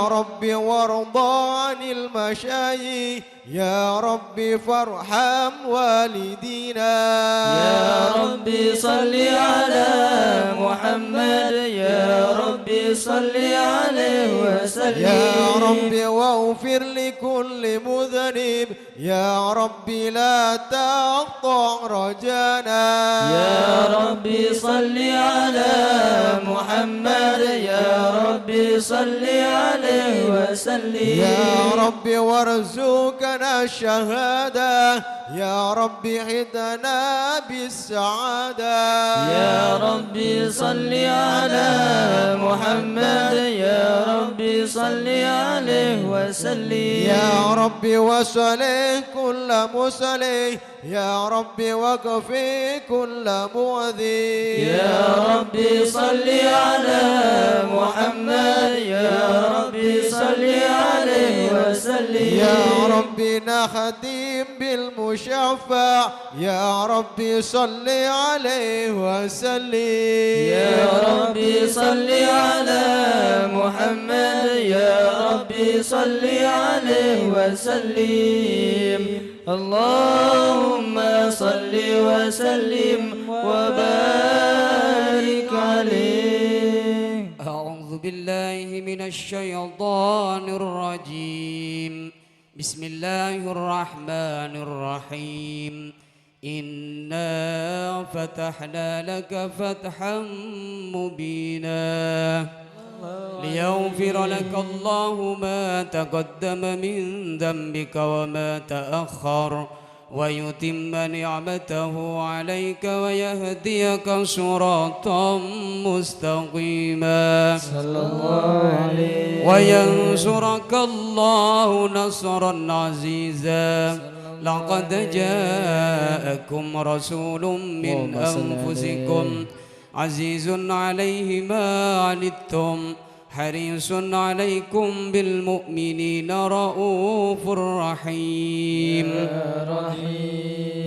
يا رب وارض عن المشايخ يا رب فارحم والدينا يا رب صل على محمد يا رب صل عليه وسلم يا رب واغفر لكل مذنب يا رب لا تقطع رجانا يا رب صل على محمد يا رب صل عليه وسلم يا رب وارزقنا الشهادة يا رب عدنا بالسعادة يا رب صل على محمد يا رب صل عليه وسلم يا رب وصلي كل مسلم يا رب وكفي كل مؤذي يا رب صل على محمد يا رب صل عليه وسلم يا رب نخدم بالمشفع يا رب صل عليه وسلم يا رب صل على محمد يا رب صل عليه وسلم اللهم صل وسلم وبارك عليه. أعوذ بالله من الشيطان الرجيم بسم الله الرحمن الرحيم إنا فتحنا لك فتحا مبينا ليغفر لك الله ما تقدم من ذنبك وما تأخر ويتم نعمته عليك ويهديك صراطا مستقيما صلى الله عليه وينصرك الله نصرا عزيزا لقد جاءكم رسول من أنفسكم عزيز عليه ما عنتم حريص عليكم بالمؤمنين رؤوف رحيم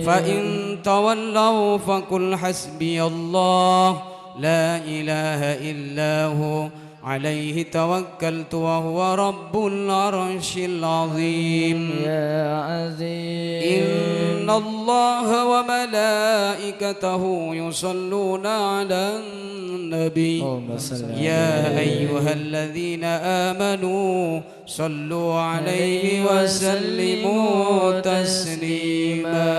فإن تولوا فقل حسبي الله لا إله إلا هو عليه توكلت وهو رب العرش العظيم يا عزيز إن الله وملائكته يصلون على النبي يا أيها الذين آمنوا صلوا عليه وسلموا تسليما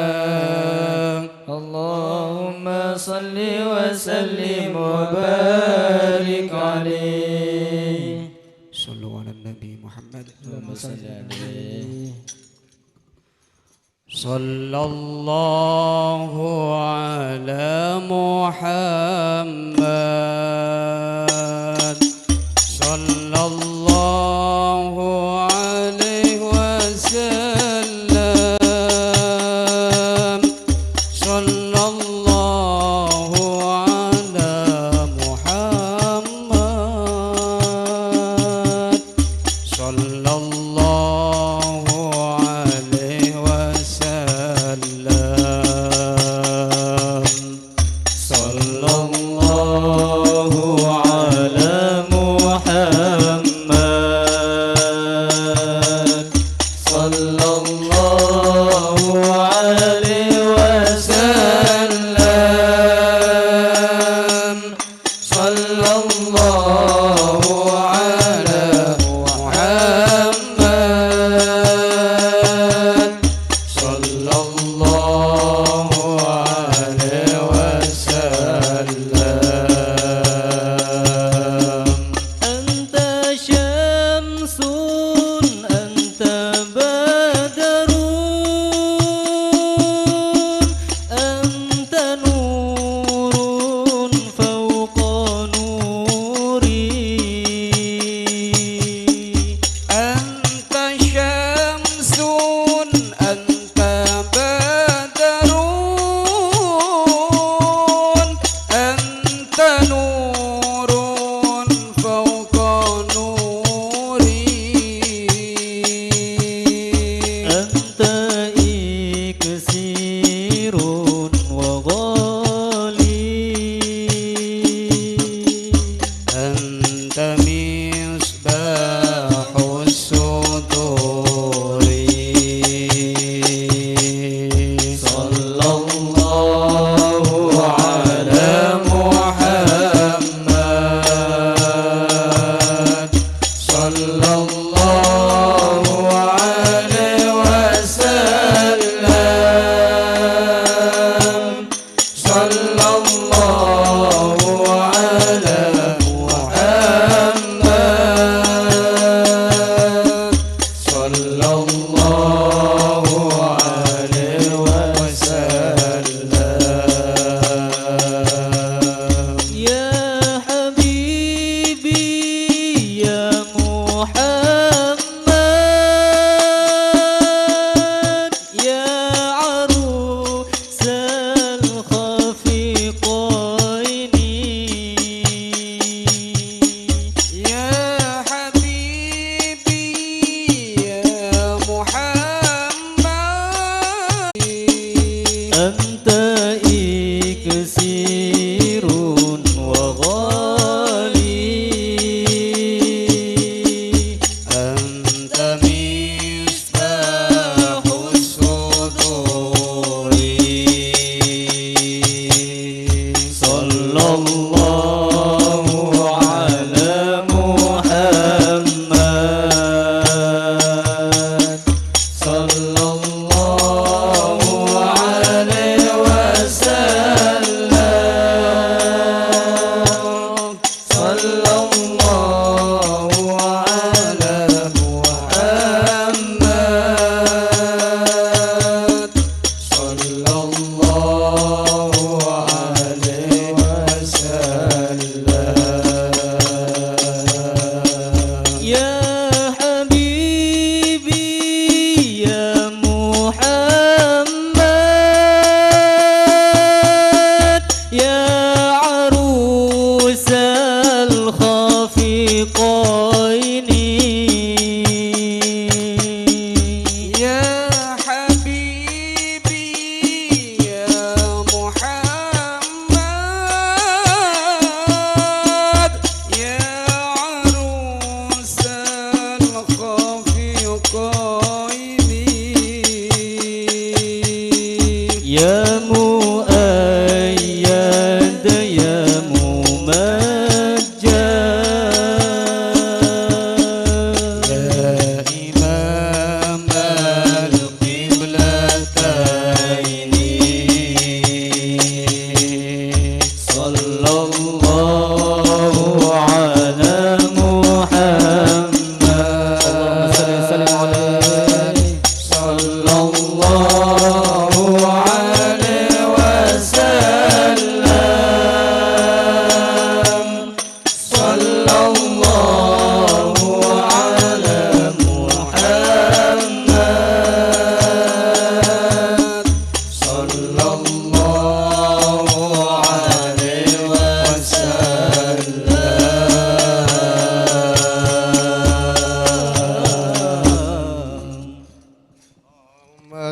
اللهم صل وسلم وبارك عليه. صلوا على النبي محمد اللهم صل عليه. صلى الله على محمد صلى الله عليه وسلم صلى الله على محمد صلى الله عليه وسلم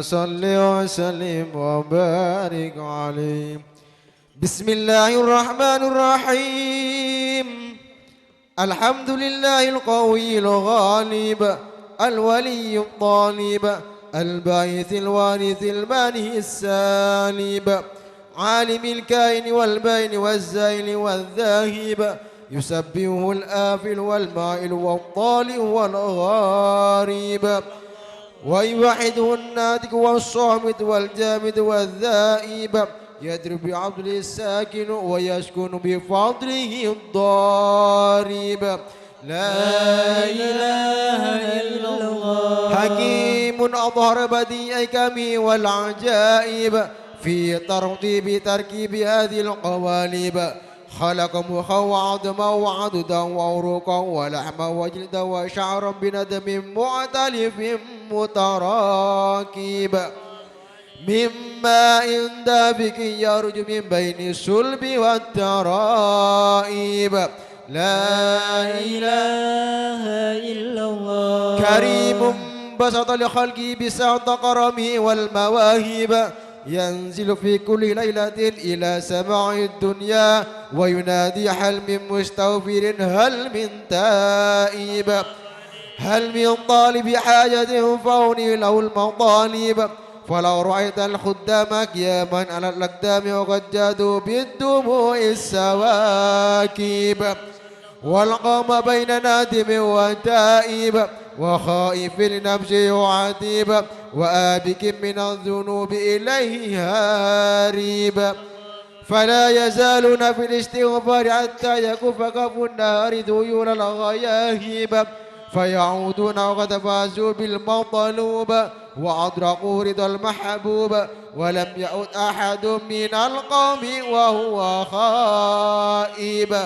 صل وسلم وبارك عليه. بسم الله الرحمن الرحيم. الحمد لله القوي الغالب الولي الطالب الباعث الوارث المانه السالب عالم الكائن والبين والزائل والذاهب يسبحه الآفل والمائل والطالع والغارب ويوحده الناطق والصامت والجامد والذائب يدرب بعبد الساكن ويسكن بفضله الضارب. لا إله إلا الله. حكيم أظهر بديع كمي والعجائب في ترتيب تركيب هذه القوالب. خلق مخا وعظما وعضدا وعروقا ولحما وجلدا وشعرا بندم معتلف متراكب من ماء دافق يرج من بين الصلب والترائب. لا إله إلا الله. كريم بسط لخلقه بسعة كرمه والمواهب ينزل في كل ليلة إلى سماع الدنيا وينادي هل من مستغفر هل من تائب هل من طالب حاجة فأغني له المطالب. فلو رأيت الخدام قياما على الأقدام وقد جادوا بالدموع السواكب والقام بين نادم وتائب وخائف لنفسه يعاتب وآبك من الذنوب إليه هارب. فلا يزالون في الاستغفار حتى يكف كف النهار ذيول الغياهب فيعودون وقد فازوا بالمطلوب وأدركوا رضا المحبوب ولم يعد أحد من القوم وهو خائب.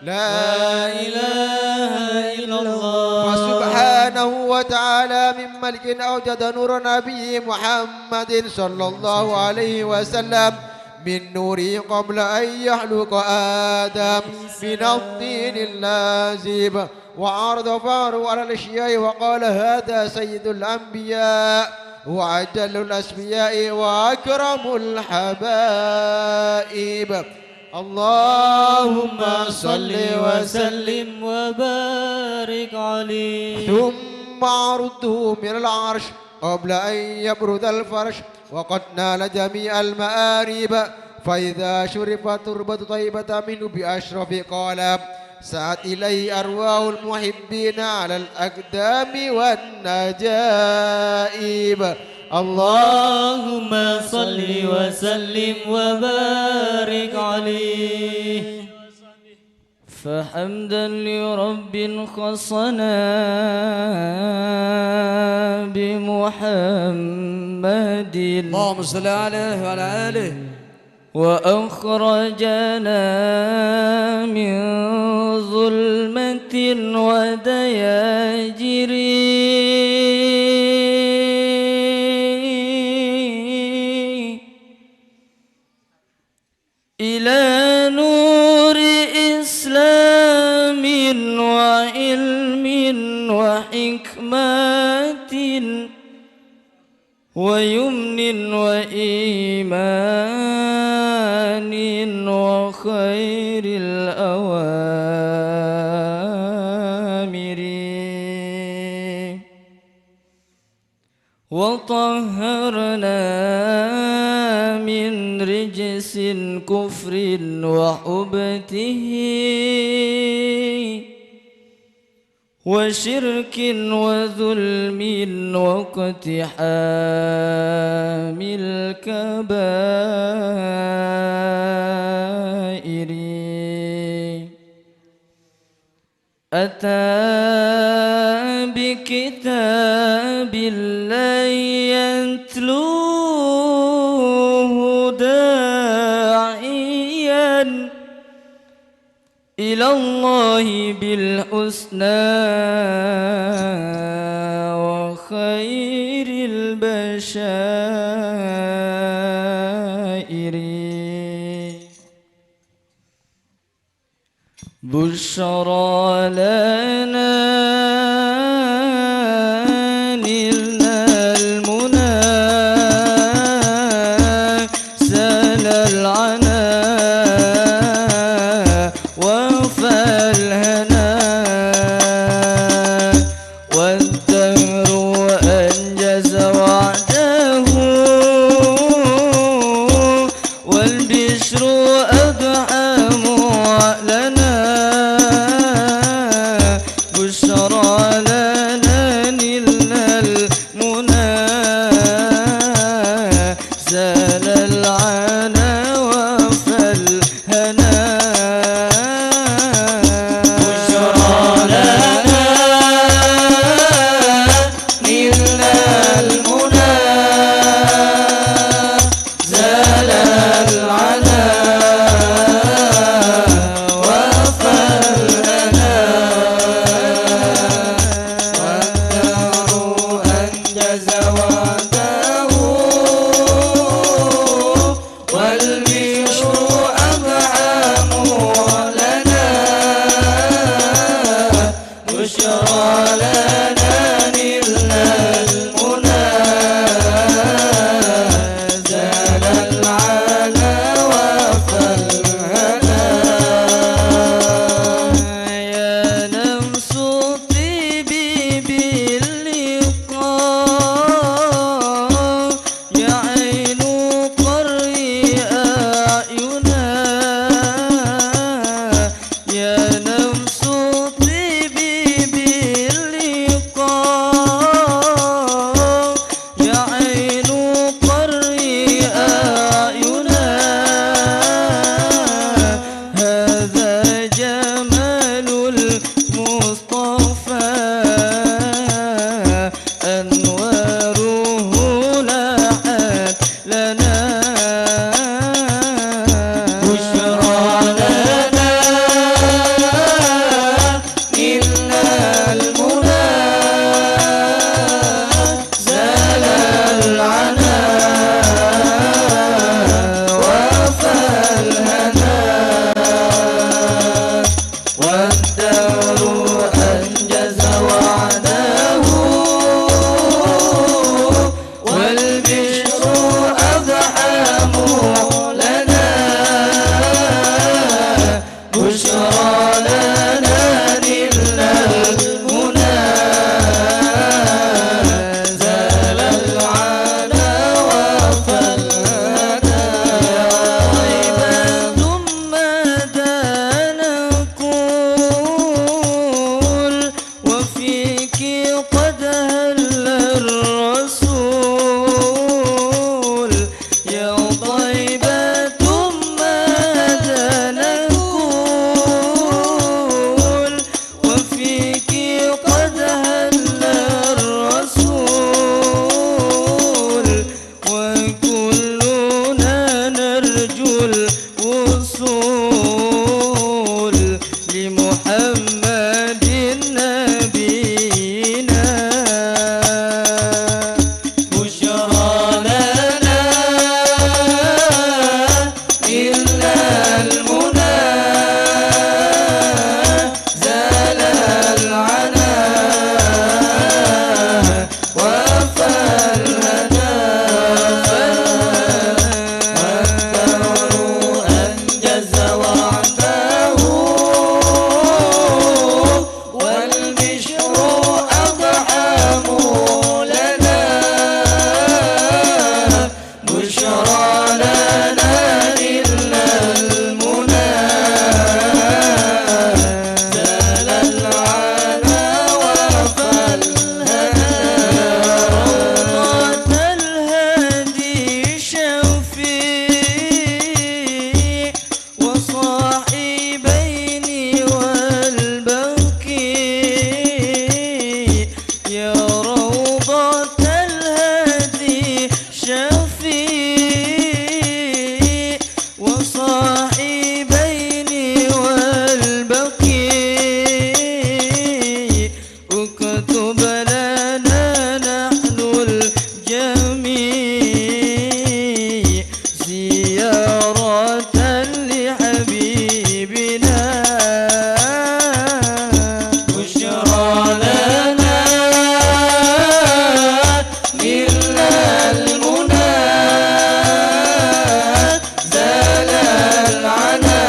لا إله إلا الله. فسبحانه وتعالى من ملك أوجد نور نبي محمد صلى الله عليه وسلم من نوره قبل أن يخلق آدم من الطين اللازب وعرض فاره على الأشياء وقال هذا سيد الأنبياء وأجل الأسمياء وأكرم الحبائب. اللهم صل وسلم وبارك عليه. ثم عرضه من العرش قبل أن يبرد الفرش وقد نال جميع المآرب فإذا شرفت تربة طيبة منه بأشرف قال سعت إليه أرواح المحبين على الأقدام والنجائب. اللهم صل وسلم وبارك عليه. فحمدا لرب خصنا بمحمد اللهم صل عليه وعلى آله وأخرجنا من ظلمة ودياجر إلى نور إسلام وعلم وحكمة ويمن وإيمان وخير الأوامر وطهرنا من رجس كفر وحبته وشرك وظلم واقتحام الكبائر أتى بكتاب الله يتلوه داعيا إلى الله بالحسنى وخير البشائر بشرى لنا نلنا المنى اكتب لنا نحن الجميع زيارة لحبيبنا بشرى لنا نلنا المنى زال العنا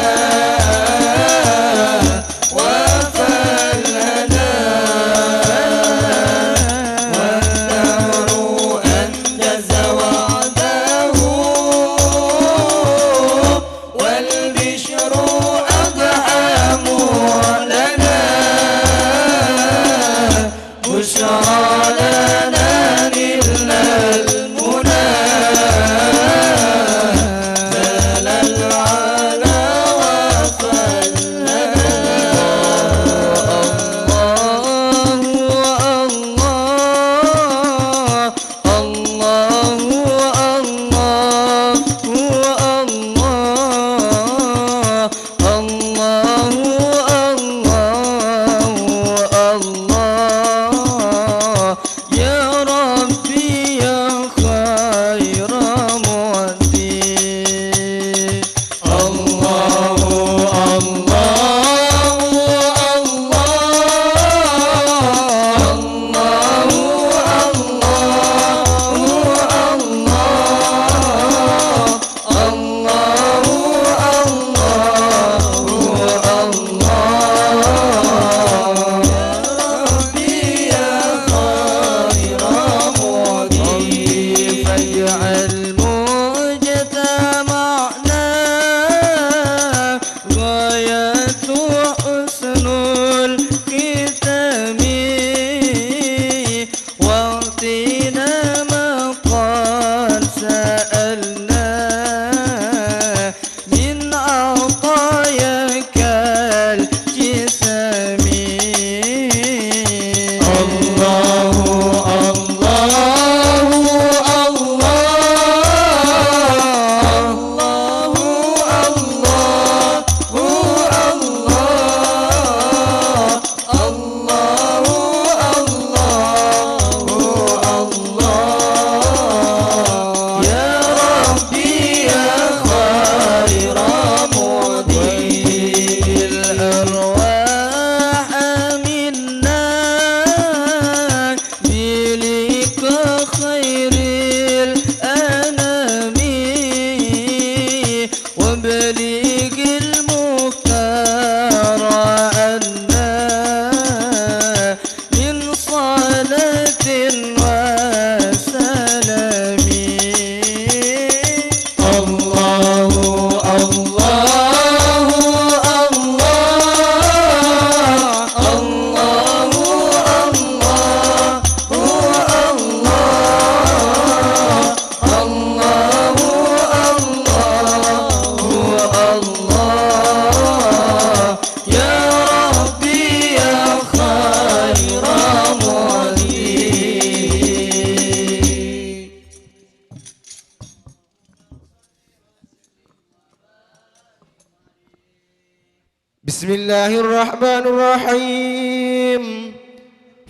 بسم الله الرحمن الرحيم.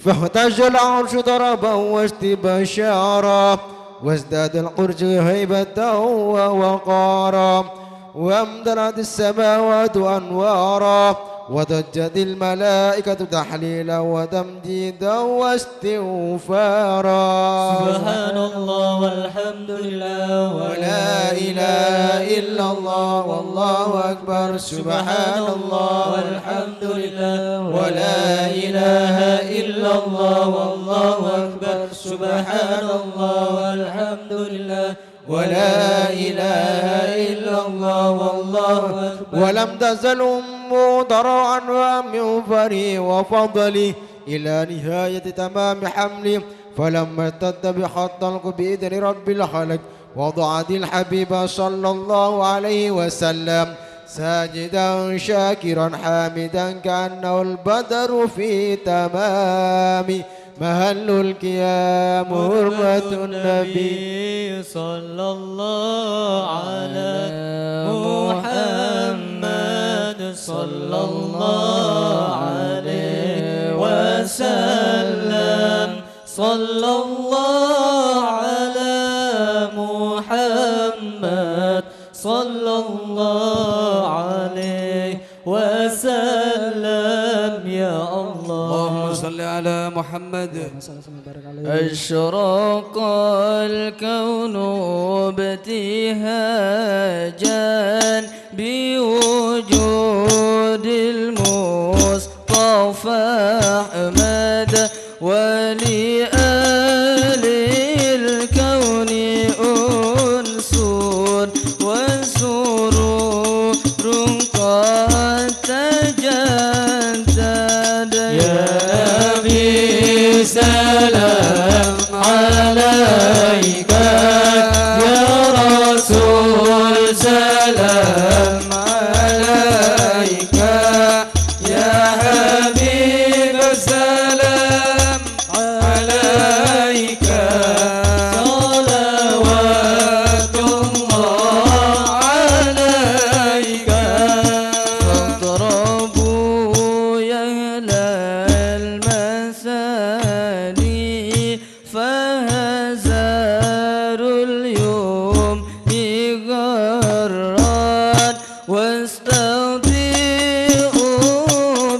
فاهتز العرش ضربا واستبشارا وازداد القرش هيبة ووقارا وامتلأت السماوات أنوارا وضجت الملائكة تحليلا وتمجيدا واستغفارا. سبحان الله والحمد لله ولا إله إلا الله والله أكبر. سبحان الله والحمد لله ولا إله إلا الله والله أكبر. سبحان الله والحمد لله ولا إله إلا الله والله أكبر. ولم تزل أمه ضرعا من فري وفضلي إلى نهاية تمام حملي، فلما ارتد بخطلق بإذن رب الخلق وضعت الحبيب صلى الله عليه وسلم ساجدا شاكرا حامدا كأنه البدر في تمام محل القيام حرمة النبي صلى الله على محمد صلى الله عليه وسلم. صلى الله على محمد صلى الله عليه وسلم يا الله. اللهم صل على محمد. أشرق الكون ابتهاجا بوجود المصطفى أحمد ولآل الكون أنس وسرور قد تجدد. يا نبي سلام عليك، يا رسول سلام عليك، يا حبيب سلام عليك، صلوات الله عليك. فاضربوا يا أهل المثاني فهزاروا اليوم غران واستضيئوا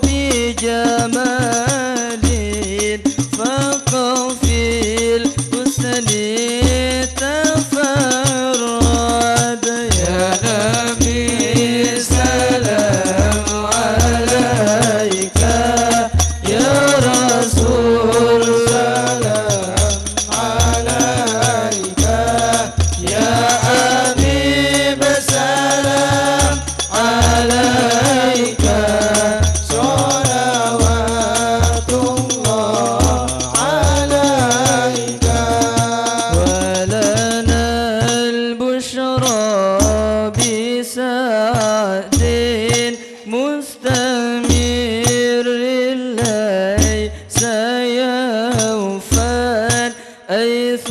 بجمال فقفي الحسن تفرد. يا نبي سلام عليك، يا رسول سلام عليك، يا حبيب سلام عليك، صلوات الله عليك. ولنا البشرى بسعد مستمر ليس يوفان حيث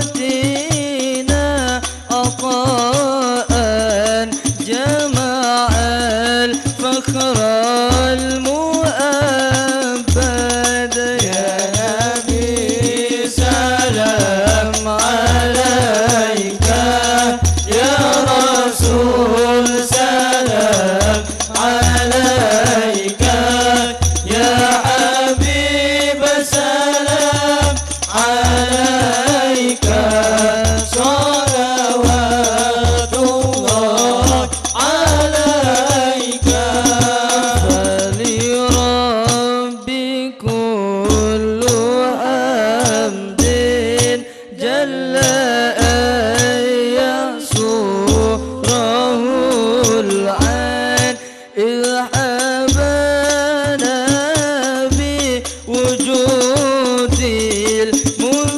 أوتينا عطاء جمع الفخر المؤبد. يا نبي سلام عليك، يا رسول سلام عليك، يا حبيب سلام عليك، صلوات الله عليك. فلربي كل حمد جل أن يسوره العين إذ حبانا بوجود المسلمين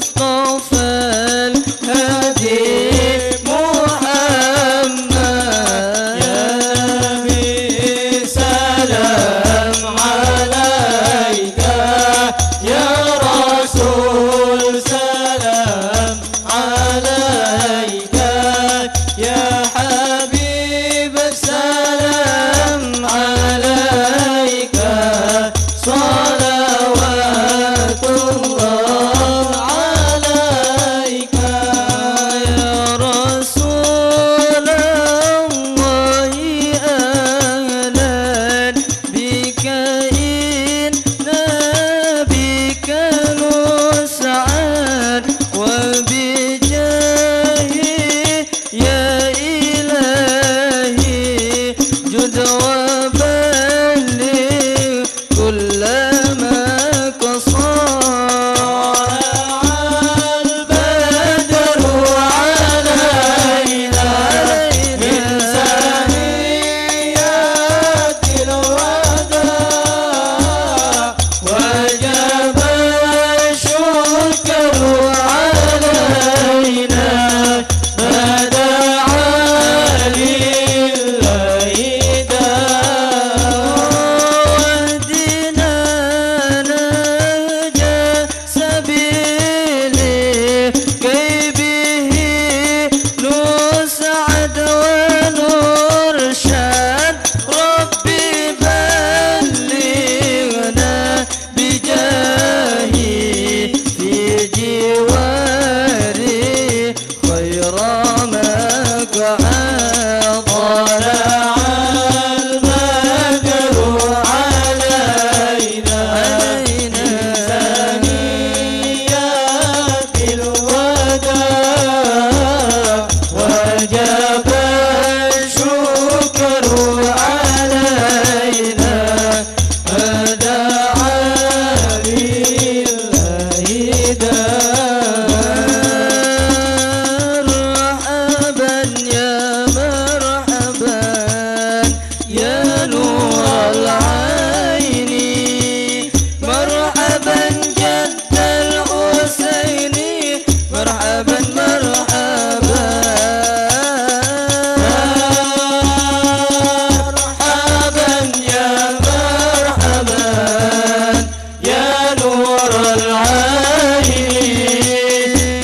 نور العين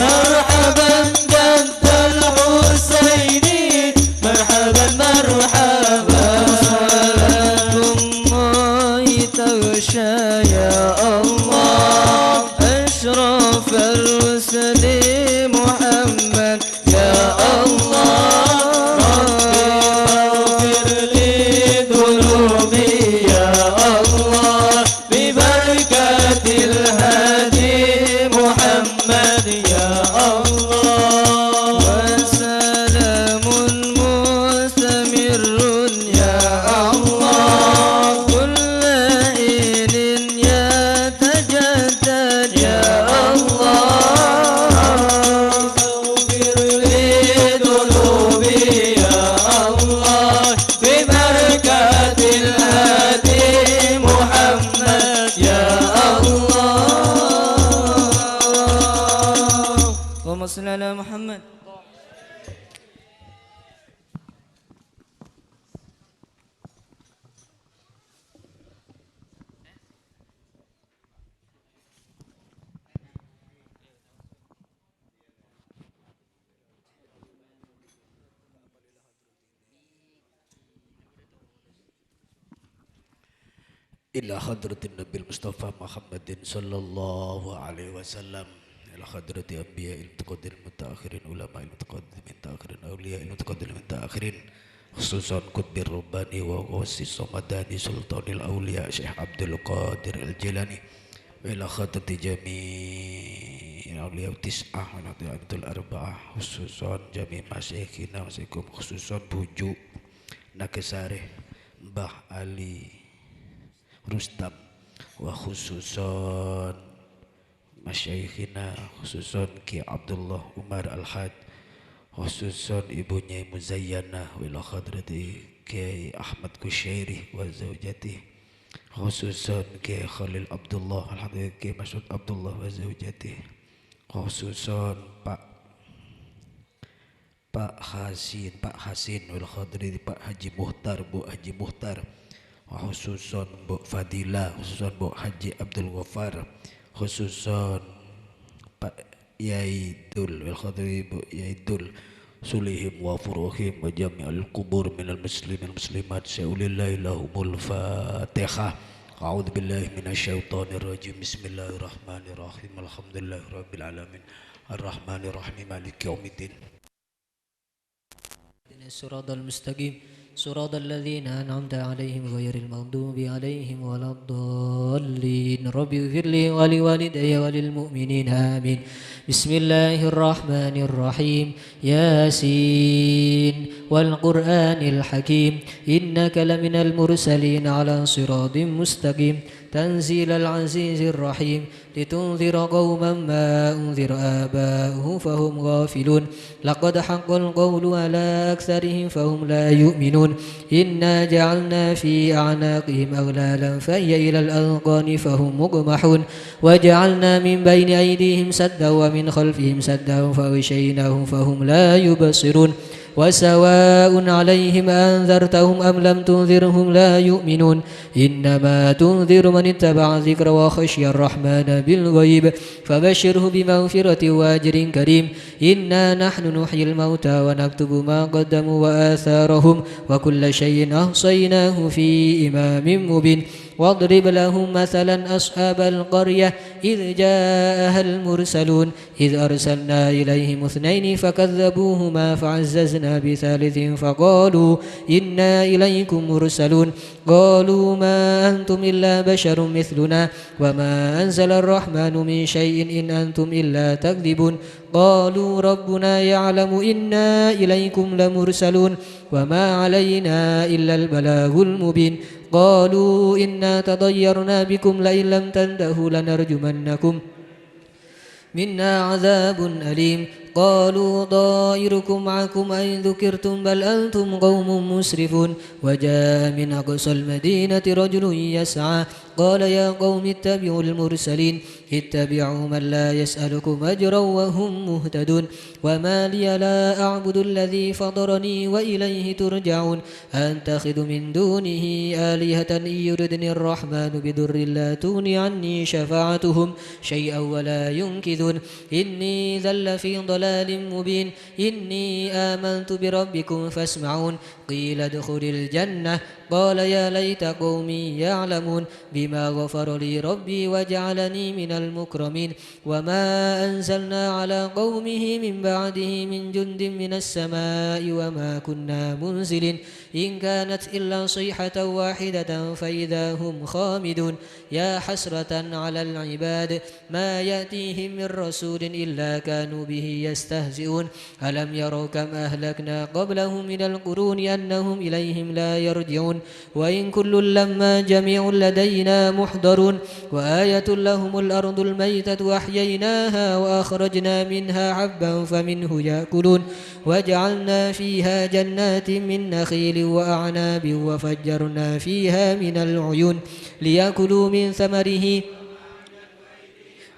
مرحبا جد الحسين مرحبا مرحبا صلاة الله تغشى يا الله أشرف الرسل محمد يا الله اللهم صل على محمد. إلى حضرة النبي المصطفى محمد صلى الله عليه وسلم، إلى حضرة أنبياء المتقدمين المتأخرين، علماء المتقدمين المتأخرين، أولياء المتقدمين المتأخرين، خصوصا قطب الرباني وغوث الصمداني سلطان الأولياء شيخ عبد القادر الجيلاني، وإلى خاتمة جميع أولياء التسعة والأولياء الأربعة، خصوصا جميع مشايخنا ومشايخكم، خصوصا بوجو Nakesare Mbah Ali Rustam wa khususon masyaikhina khususon Ki Abdullah Umar Al-Had khususon ibunya Muzayyana wila khadrati Ki Ahmad Kushairi wa zawjati khususon Ki Khalil Abdullah Al-Hadid Ki Masud Abdullah wa zawjati khususon Pak Hasin wal Khadri Pak Haji Muhtar Bu Haji Muhtar khususon Bu Fadila khususon Bu Haji Abdul Ghaffar khususon Pak Yaidul wal Khadri Bu Yaidul sulihim wa furuhim wa jami'al kubur minal muslimin muslimat syaulillahi lahumul fatihah. A'udzu billahi minasyaitonir rajim. Bismillahirrahmanirrahim. Alhamdulillahi rabbil alamin. Arrahmanir rahim maliki yaumiddin. الصراط المستقيم صراط الذين أنعمت عليهم غير المغضوب عليهم ولا الضالين رب اغفر لي ولوالدي وللمؤمنين آمين. بسم الله الرحمن الرحيم ياسين والقرآن الحكيم إنك لمن المرسلين على صراط مستقيم تنزيل العزيز الرحيم لتنذر قوما ما أنذر آباؤهم فهم غافلون لقد حق القول على أكثرهم فهم لا يؤمنون إنا جعلنا في أعناقهم أغلالا فهي إلى الأذقان فهم مقمحون وجعلنا من بين أيديهم سدا ومن خلفهم سدا فغشيناهم فهم لا يبصرون وسواء عليهم أنذرتهم أم لم تنذرهم لا يؤمنون إنما تنذر من اتبع الذكر وخشي الرحمن بالغيب فبشره بمغفرة وأجر كريم إنا نحن نحيي الموتى ونكتب ما قدموا وآثارهم وكل شيء أحصيناه في إمام مبين واضرب لهم مثلا أصحاب القرية إذ جاءها المرسلون إذ أرسلنا إليهم اثنين فكذبوهما فعززنا بثالث فقالوا إنا إليكم مرسلون قالوا ما أنتم إلا بشر مثلنا وما أنزل الرحمن من شيء إن أنتم إلا تكذبون قالوا ربنا يعلم إنا إليكم لمرسلون وما علينا إلا البلاغ المبين قالوا إنا تطيرنا بكم لئن لم تنتهوا لنرجمنكم منا عذاب أليم قالوا طائركم معكم أئن ذكرتم بل أنتم قوم مسرفون وجاء من أقصى المدينة رجل يسعى قال يا قوم اتبعوا المرسلين اتبعوا من لا يسألكم أجرا وهم مهتدون وما لي لا أعبد الذي فطرني وإليه ترجعون أتخذ من دونه آلهة إن يردني الرحمن بضر لا تغني عني شفاعتهم شيئا ولا ينقذون إني ذل في ضلال مبين إني آمنت بربكم فاسمعون قيل ادخل الجنة قال يا ليت قومي يعلمون بما غفر لي ربي وجعلني من المكرمين وما أنزلنا على قومه من بعده من جند من السماء وما كنا منزلين إن كانت إلا صيحة واحدة فإذا هم خامدون يا حسرة على العباد ما يأتيهم من رسول إلا كانوا به يستهزئون ألم يروا كم أهلكنا قبلهم من القرون أنهم إليهم لا يرجعون وإن كل لما جميع لدينا محضرون وآية لهم الأرض الميتة وأحييناها وأخرجنا منها حبا فمنه يأكلون وجعلنا فيها جنات من نخيل وأعناب وفجرنا فيها من العيون ليأكلوا من ثمره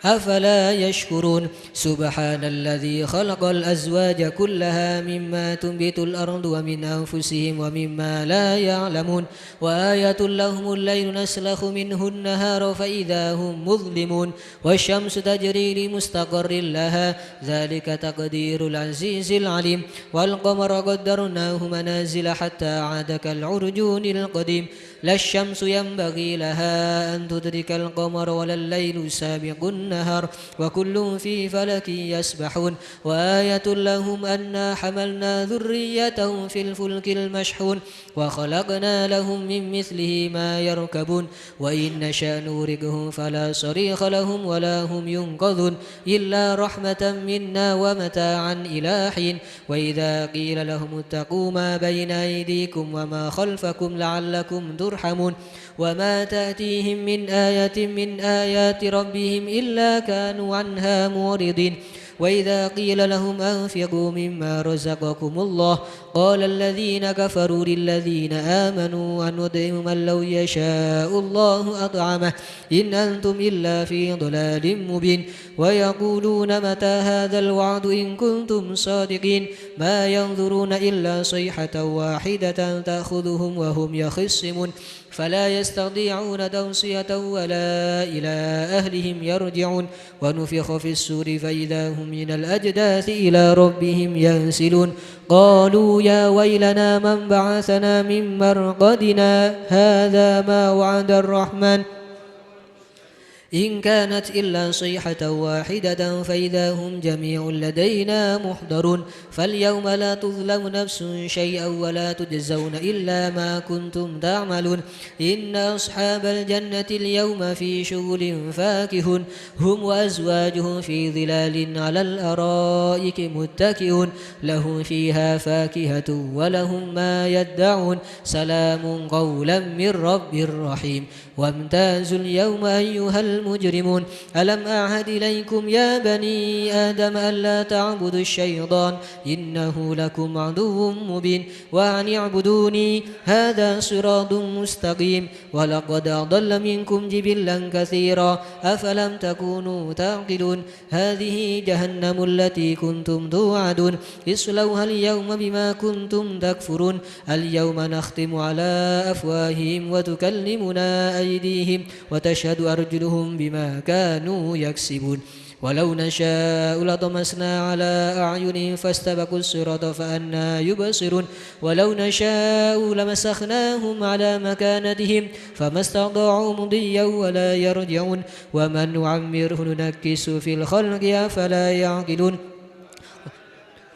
أفلا يشكرون سبحان الذي خلق الأزواج كلها مما تنبت الأرض ومن أنفسهم ومما لا يعلمون وآية لهم الليل نسلخ منه النهار فإذا هم مظلمون والشمس تجري لمستقر لها ذلك تقدير العزيز العليم والقمر قدرناه منازل حتى عاد كالعرجون القديم لا الشمس ينبغي لها أن تدرك القمر ولا الليل سابق النهار وكل في فلك يسبحون وآية لهم أنا حملنا ذريتهم في الفلك المشحون وخلقنا لهم من مثله ما يركبون وإن نشأ نورقهم فلا صريخ لهم ولا هم ينقذون إلا رحمة منا ومتاعا إلى حين وإذا قيل لهم اتقوا ما بين أيديكم وما خلفكم لعلكم ترحمون وما تأتيهم من آية من آيات ربهم إلا كانوا عنها معرضين وإذا قيل لهم أنفقوا مما رزقكم الله قال الذين كفروا للذين آمنوا أن نطعم من لو يشاء الله أطعمه إن أنتم إلا في ضلال مبين ويقولون متى هذا الوعد إن كنتم صادقين ما ينظرون إلا صيحة واحدة تأخذهم وهم يخصمون فلا يستطيعون توصية ولا إلى أهلهم يرجعون ونفخ في السور فإذا هم من الأجداث إلى ربهم ينسلون قالوا يا ويلنا من بعثنا من مرقدنا هذا ما وعد الرحمن إن كانت إلا صيحة واحدة فإذا هم جميع لدينا محضرون فاليوم لا تظلم نفس شيئا ولا تجزون إلا ما كنتم تعملون إن أصحاب الجنة اليوم في شغل فاكهون هم وأزواجهم في ظلال على الأرائك متكئون لهم فيها فاكهة ولهم ما يدعون سلام قولا من رب رحيم وامتازوا اليوم أيها المجرمون ألم أعهد إليكم يا بني آدم ألا تعبدوا الشيطان إنه لكم عدو مبين وأن اعبدوني هذا صراط مستقيم ولقد أضل منكم جبلا كثيرا أفلم تكونوا تعقلون هذه جهنم التي كنتم توعدون اصلوها اليوم بما كنتم تكفرون اليوم نختم على أفواههم وتكلمنا أيديهم وتشهد أرجلهم بما كانوا يكسبون ولو نشاء لطمسنا على أعينهم فاستبقوا الصراط فأنى يبصرون ولو نشاء لمسخناهم على مكانتهم فما استطاعوا مضيا ولا يرجعون ومن نعمره ننكس في الخلق أفلا يعقلون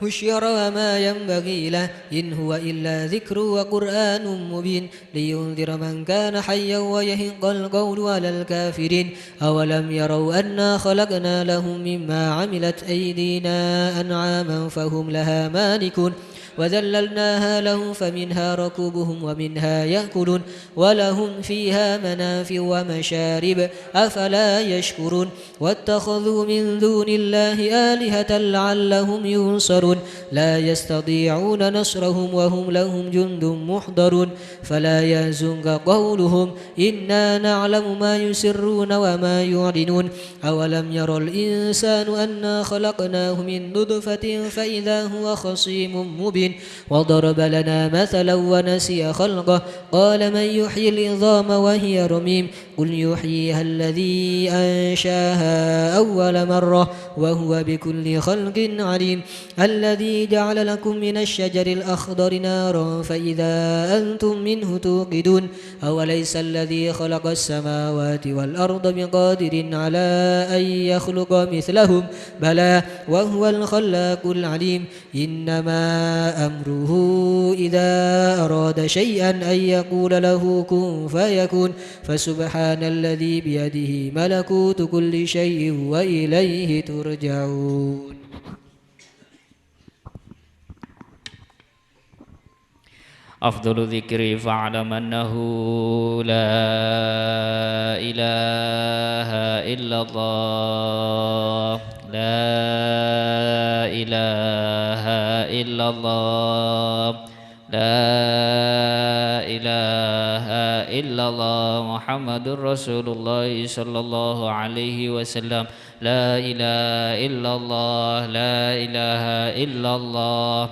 هشير وما ينبغي له إن هو إلا ذكر وقرآن مبين لينذر من كان حيا ويهق القول على الكافرين أولم يروا أنا خلقنا لهم مما عملت أيدينا أنعاما فهم لها مالكون وذللناها لهم فمنها ركوبهم ومنها يأكلون ولهم فيها منافع ومشارب أفلا يشكرون واتخذوا من دون الله آلهة لعلهم ينصرون لا يستطيعون نصرهم وهم لهم جند محضرون فلا يحزنك قولهم إنا نعلم ما يسرون وما يعلنون أولم ير الإنسان أنا خلقناه من نطفة فإذا هو خصيم مبين وضرب لنا مثلا ونسي خلقه قال من يحيي العظام وهي رميم قل يحييها الذي أنشاها أول مرة وهو بكل خلق عليم الذي جعل لكم من الشجر الأخضر نارا فإذا أنتم منه توقدون أوليس الذي خلق السماوات والأرض بقادر على أن يخلق مثلهم بلى وهو الخلاق العليم إنما أمره إذا أراد شيئا أن يقول له كن فيكون فسبحان الذي بيده ملكوت كل شيء وإليه ترجعون. أفضل ذكري فاعلم أنه لا إله إلا الله لا إله إلا الله لا إله إلا الله محمد رسول الله صلى الله عليه وسلم لا إله إلا الله لا إله إلا الله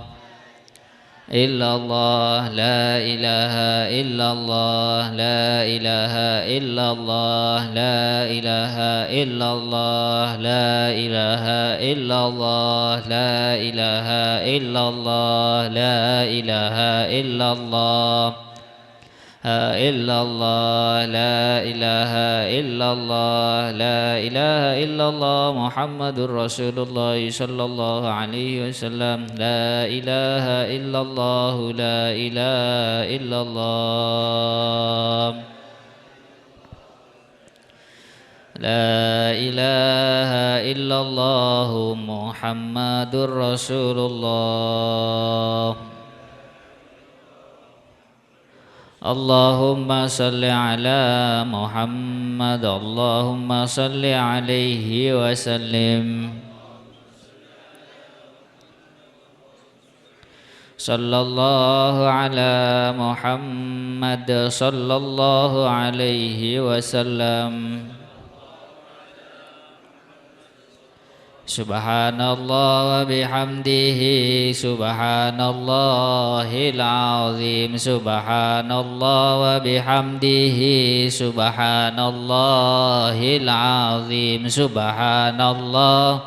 إلا الله لا إله إلا الله لا إله إلا الله لا إله إلا الله لا إله إلا الله لا إله إلا الله لا إله إلا الله إلا الله لا إله إلا الله لا إله إلا الله محمد رسول الله صلى الله عليه وسلم لا إله إلا الله لا إله إلا الله لا إله إلا الله محمد رسول الله اللهم صل على محمد اللهم صل عليه وسلم صلى الله على محمد صلى الله عليه وسلم Subhanallah wa bihamdihi subhanallahil azim subhanallah wa bihamdihi subhanallahil azim subhanallah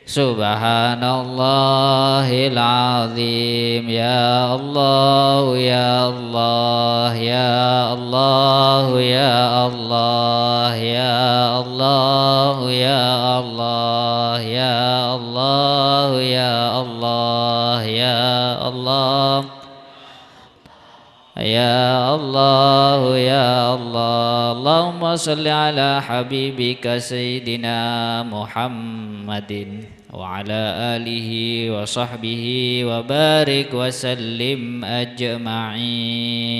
subhanallahil azim ya Allah ya Allah ya Allah ya Allah ya Allah ya Allah ya Allah ya Allah ya Allah Ya Allah ya Allah Allahumma salli ala habibika Sayyidina Muhammadin wa ala alihi wa sahbihi wa barik wa sallim ajma'in.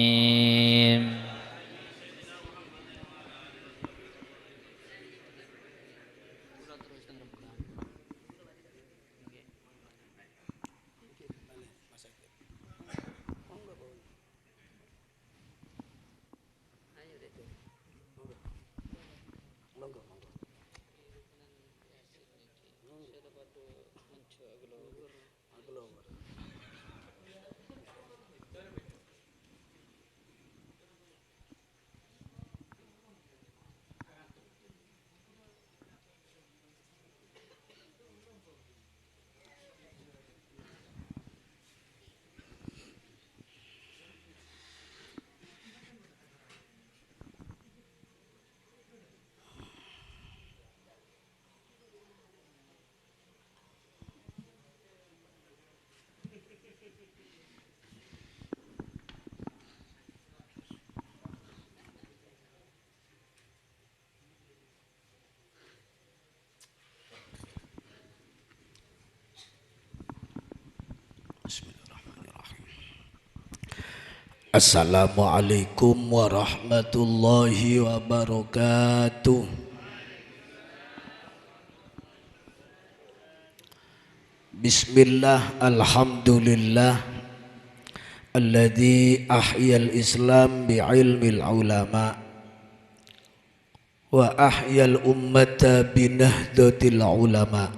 Assalamualaikum warahmatullahi wabarakatuh. Bismillah, alhamdulillah alladzi ahyal islam bi'ilmil ulama wa ahyal ummata binahdatil ulama.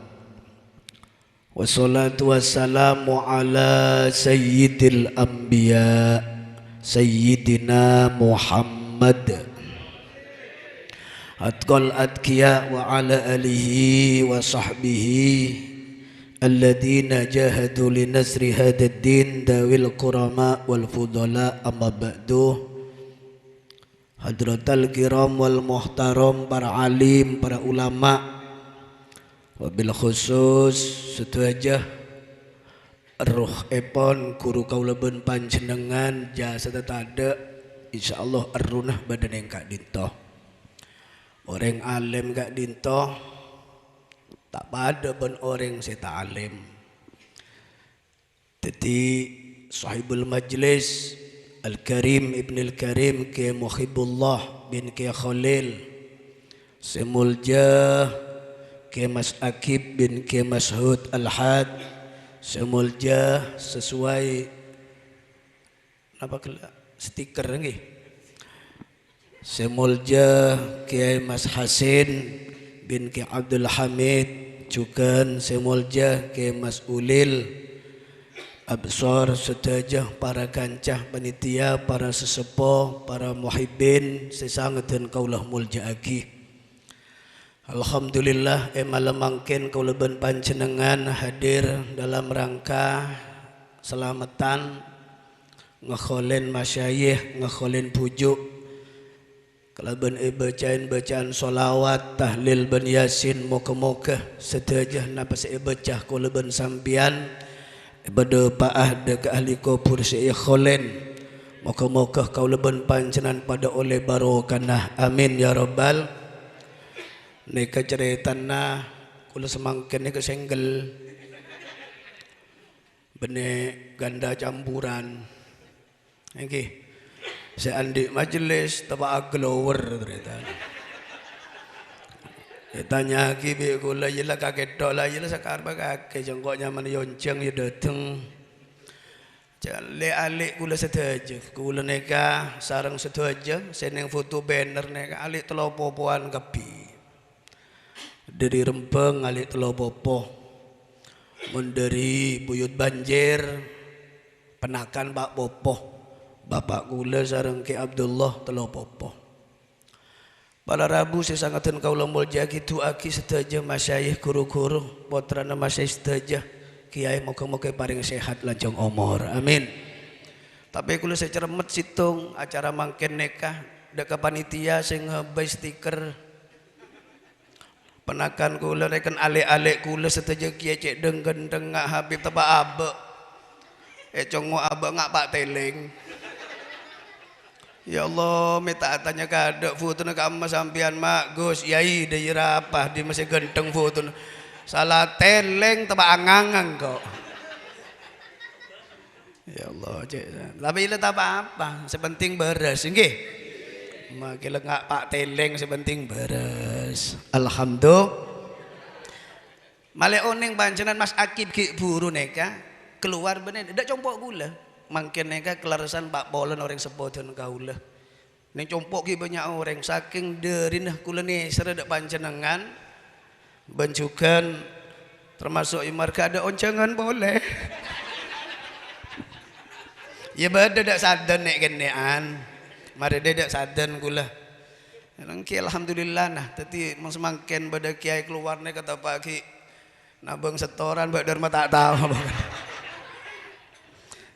Wassalatu wassalamu ala sayyidil anbiya Sayyidina Muhammad atqal atqiya wa ala alihi wa sahbihi alladhina jahadu li nasri hadad din dawil qurama wal fudala amma ba'du. Hadratal kiram wal muhtaram, para alim, para ulama, wabil khusus setuajah roh epon guru kauleben panjenengan jasa tetada insyaallah arunah badan yang kak dinto orang alim kak dinto tak pada ben orang saya tak alim. Jadi sahibul majlis Al-Karim Ibn Al-Karim ke Muhibullah bin ke Khalil Semulja ke Mas Akib bin ke Mashud Al-Had Semulja sesuai apa stiker nggih. Semulja Kiai Mas Hasin bin Kiai Abdul Hamid juga semulja Kiai Mas Ulil Absor sedaya para kancah panitia, para sesepuh, para muhibbin sesangeun kaulah mulja agi. Alhamdulillah malam mangkin kauleben panjenengan hadir dalam rangka selamatan ngekholen masyayikh, ngekholen pujuk kalaban bacaan solawat tahlil ben yasin moga-moga sedaya napas bacah kauleben sampian bade paah de ahli kubur kholen moga-moga kauleben panjenengan pada oleh barokah amin ya rabbal. Neka ceritana kula semangken neka senggel bene ganda campuran nggih seandi majelis taba aglower cerita tanya ki be kula yela kaget tok la yela sakar bakake jengkok nyaman yonceng ya dateng jale alik kula sedaja kula neka sareng sedaja seneng foto banner neka alik telopopoan kepi dari Rempeng alik Telopopo menderi buyut banjir penakan Pak Popo bapak kula sareng Ki Abdullah Telopopo. Pada Rabu saya sangaten kaula mulja kitu aki sedaja masyayikh guru-guru putrana masyayikh sedaja kiai moga-moga paring sehat lanjang umur amin. Tapi kula saya ceremet situng acara mangken nikah dek panitia sing ngebay stiker penakan kula rekan alik-alik kula seteja kiai cek denggen dengak Habib tebak abe congo abe ngak pak teleng ya Allah minta tanya kada foto nak amma sampian mak Gus yai de rapah di masih genteng foto salah teleng tebak angangan kok ya Allah cek tapi ile tak apa-apa sepenting beres nggih. Makin lengak pak teleng sepenting beres. Alhamdulillah. Male oning pancenan Mas Akib ki buru neka keluar bener dak compok gula. Mangken neka kelarasan Pak Polon orang sepoten kaula. Ning compok ki banyak orang saking derinah kula ni seredak panjenengan bencukan termasuk marga ada oncengan boleh. Ya beda dak sadan nek kenean. Mari dedak sadan kula. Nangki alhamdulillah nah tadi semakin pada kiai keluarnya kata Pak Ki nabang setoran Mbak Dharma tak tahu.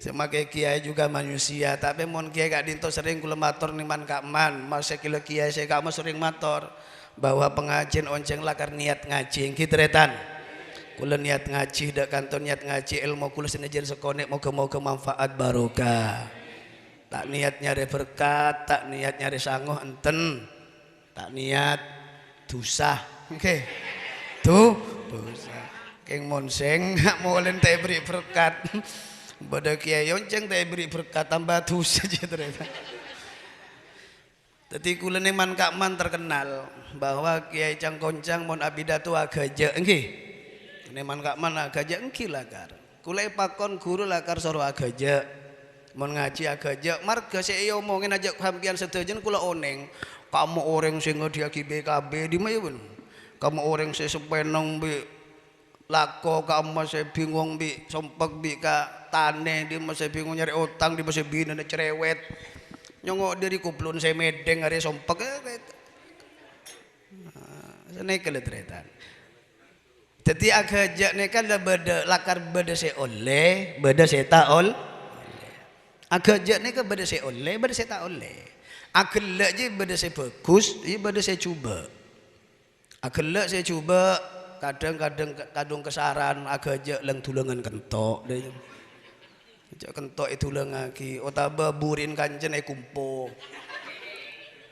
Semakai kiai juga manusia tapi mon kiai kak dinto sering kula matur niman kak man masa kilo kiai saya kamu sering matur bahwa pengajian onceng lakar niat ngaji kitretan. Kula niat ngaji dak kanton niat ngaji ilmu kula senajan sekonek moga-moga manfaat barokah. Tak niat nyari berkat, tak niat nyari sanguh enten, tak niat dosa. Oke, tuh dosa. Keng monseng nggak mau len beri berkat. Pada kiai onceng tak beri berkat tambah tu saja ternyata. Jadi kula man kak man terkenal bahwa kiai cangkoncang mon abidatu agaja engki. Neman kak man agaja engki lakar. Kula pakon guru lakar soro agaja. Mon ngaji agaja marga saya omongin aja hampian sedajan kula oneng. Kamu orang sing ngediaki BKB di mana pun. Kamu orang sing sepenong bi lako kamu masih bingung bi sompek bi ka tane di masih bingung nyari utang di masih bingung cerewet. Nyongok dari kuplun saya medeng hari sompek naik ke letretan. Jadi agak nekan lah beda lakar beda saya oleh beda saya tak oleh. Agak nekan beda saya oleh beda saya tak oleh. Agelak je beda saya bagus, ini beda saya cuba. Agelak saya cuba, kadang-kadang kadung kesaran agak leng tulengan kentok. Ajak kentok itu lengaki, otaba burin kanjen kumpo.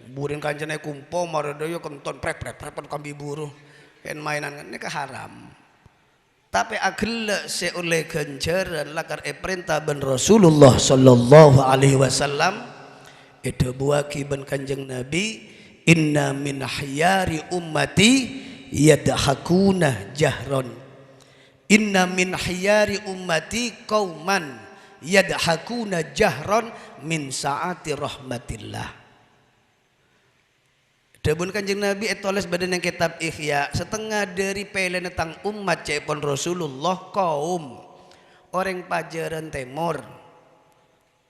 Burin kanjen kumpo, maradoyo kenton prep kambi buruh. Kan mainan ini keharam. Tapi agelak saya oleh ganjaran lakar perintah ben Rasulullah sallallahu alaihi wasallam. Itu buaki ben kanjeng Nabi, inna min hyari ummati yadhakuna jahron. Inna min hyari ummati qauman yadhakuna jahron min saati rahmatillah. Debun kanjeng Nabi etoles badan yang kitab Ihya setengah dari pelen tentang umat cepon Rasulullah kaum orang pajaran timur.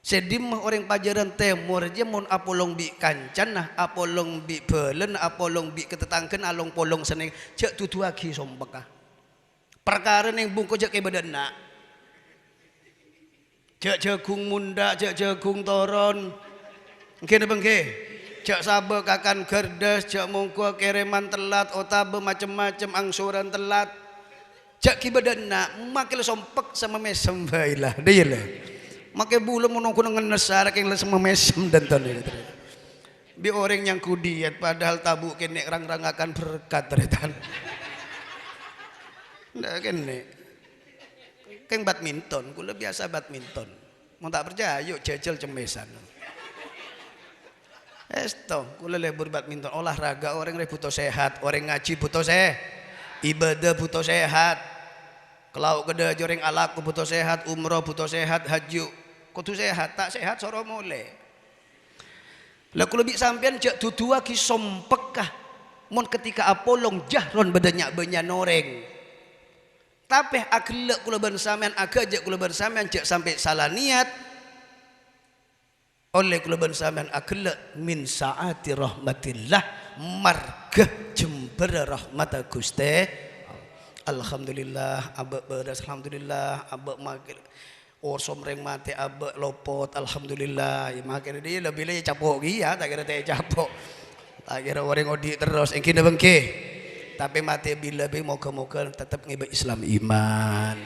Sedimah orang pajaran timur je mon apolong bi kancan nah apolong bi belen apolong bi ketetangken along polong seneng cek tutu lagi sompek ah. Perkara yang bungko cek badan nak. Cek jagung munda, cek jagung toron. Ngene bengke. Cek sabe kakan gerdes, cek mongko kereman telat, otabe macem-macem angsuran telat. Cek ki badan nak makil sompek sama mesem bailah. Deyelah. Makai bulu menunggu dengan nesar yang semua mesem dan tahun ini. Bi orang yang kudiat padahal tabu kene rang-rang akan berkat ternyata. Ndak kene. Keng badminton, kula biasa badminton. Mau tak percaya yuk jajal cemesan. Esto, kula lebur badminton olahraga orang butuh sehat, orang ngaji butuh sehat, ibadah butuh sehat. Kalau keda joreng alaku butuh sehat, umroh butuh sehat, haji kudu sehat, tak sehat soro mulai. Lah kula bi sampean cek tutua ki sompek kah? Mun ketika apolong jahron badannya banyak noreng. Tapi akhlak kula ban sampean agak kula ban sampean cek sampai salah niat. Oleh kula ban sampean akhlak min saati rahmatillah marga jember rahmat Gusti. Alhamdulillah abak beras alhamdulillah abak makil orsom reng mati abak lopot alhamdulillah ya makin dia lebih lagi capok ya tak kira teh capok tak kira orang odi terus engkine bengke tapi mati bila be moga-moga tetap ngibah Islam iman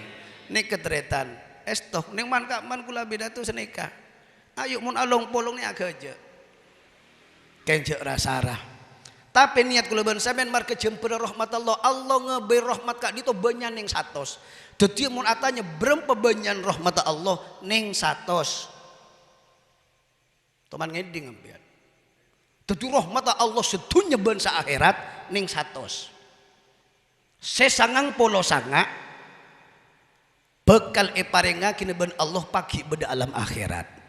ini ketretan estoh ning man kak man kula beda tu senika ayo mun along polong ni agak aja kenjek rasarah. Tapi niat kula ban sampean marke jemper rahmat Allah. Allah ngeberi rahmat kak dito banyak ning satos. Dadi mun atanya berapa banyak rahmat Allah ning satos. Teman ngeding ambian. Dadi rahmat Allah sedunya ban sa akhirat ning satos. Sesangang polo sanga bekal parengakeun ban Allah pagi beda alam akhirat.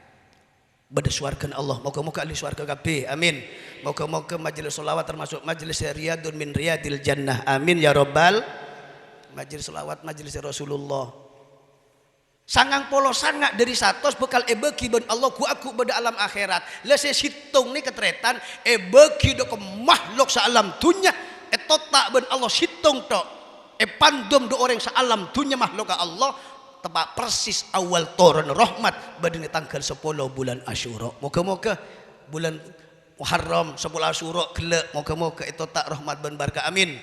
Beda suarkan Allah, moga-moga ahli suarga kabeh, amin. Moga-moga majelis selawat termasuk majelis riyadun min riyadil jannah, amin ya robbal. Majelis selawat majelis Rasulullah. Sangang polo sanga dari satos bekal bagi ben Allah ku aku beda alam akhirat. Lah saya situng ni ketretan bagi do ke makhluk saalam dunya tak ben Allah situng tok. Pandom do orang saalam dunya makhluk Allah. Tepat persis awal turun rahmat badan tanggal 10 bulan Asyura. Moga-moga bulan Muharram 10 Asyura gelek moga-moga itu tak rahmat ben barka amin.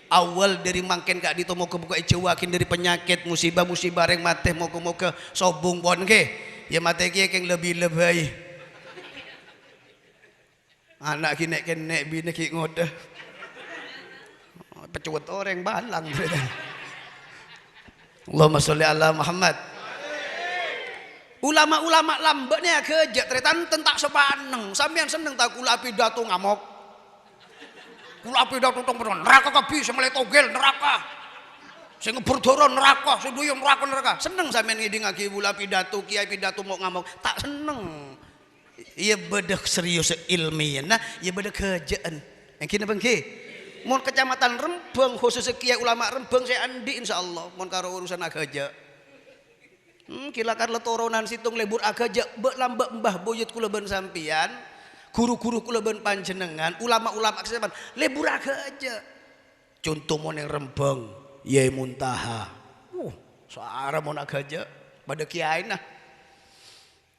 Awal dari mangken kak dito moga-moga icewakin dari penyakit musibah-musibah reng mate moga-moga sobung pon ke. Ya mate ki keng lebih-lebih. Anak ki nek kenek bini ki ngodah. Pecuat orang balang. Allahumma sholli ala Muhammad. Ulama-ulama lambat nih kerja tretan tentak sepaneng. Sampean seneng tak kula pidato ngamuk. Kula pidato tong neraka kabeh semele togel neraka. Sing ngeburdoro neraka, sing duyung neraka. Seneng sampean ngidingake kula pidato kiai pidato mau ngamuk. Tak seneng. Iya bedah serius ilmiah. Nah, iya bedah kerjaan. Yang kini bangki. Mon kecamatan Rembang khusus kiai ulama Rembang saya andi insyaallah mon karo urusan agaja. Kilakan letoronan situng lebur agaja bek lambak mbah buyut kula ben sampian, guru-guru kula ben panjenengan, ulama-ulama kesepan lebur agaja. Contoh mon yang Rembang, Yai Muntaha. Saara mon agaja pada kiai nah.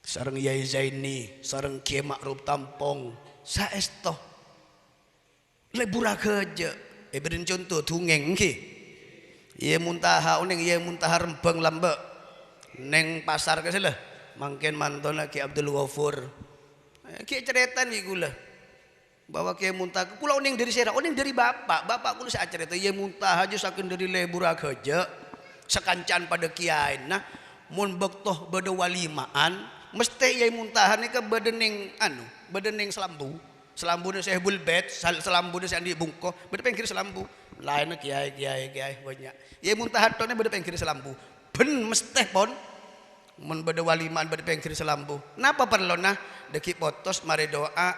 Sareng Yai Zaini, sareng Kiai Ma'ruf Tampong, saesto. Lebur agaja. Beren contoh dungeng ki. Yai Muntaha oneng Yai Muntaha Rembang lambak. Neng pasar ke sila mangken mantona Ki Abdul Ghafur Ki ceretan gula bahwa Ki Muntaha kula oning dari sera oning dari bapak kula saya cerita Yai Muntaha aja saking dari lebur agaja sekancan pada kiai nah mun bektoh beda walimaan mesti Yai Muntaha nika bedening bedening selambu saya bulbet selambu saya andi bungko beda pengkir selambu lain kiai banyak Yai Muntaha tone beda pengkir selambu ben mesti pon mun beda walimaan beda pengkir selambu napa perlu nah deki potos mari doa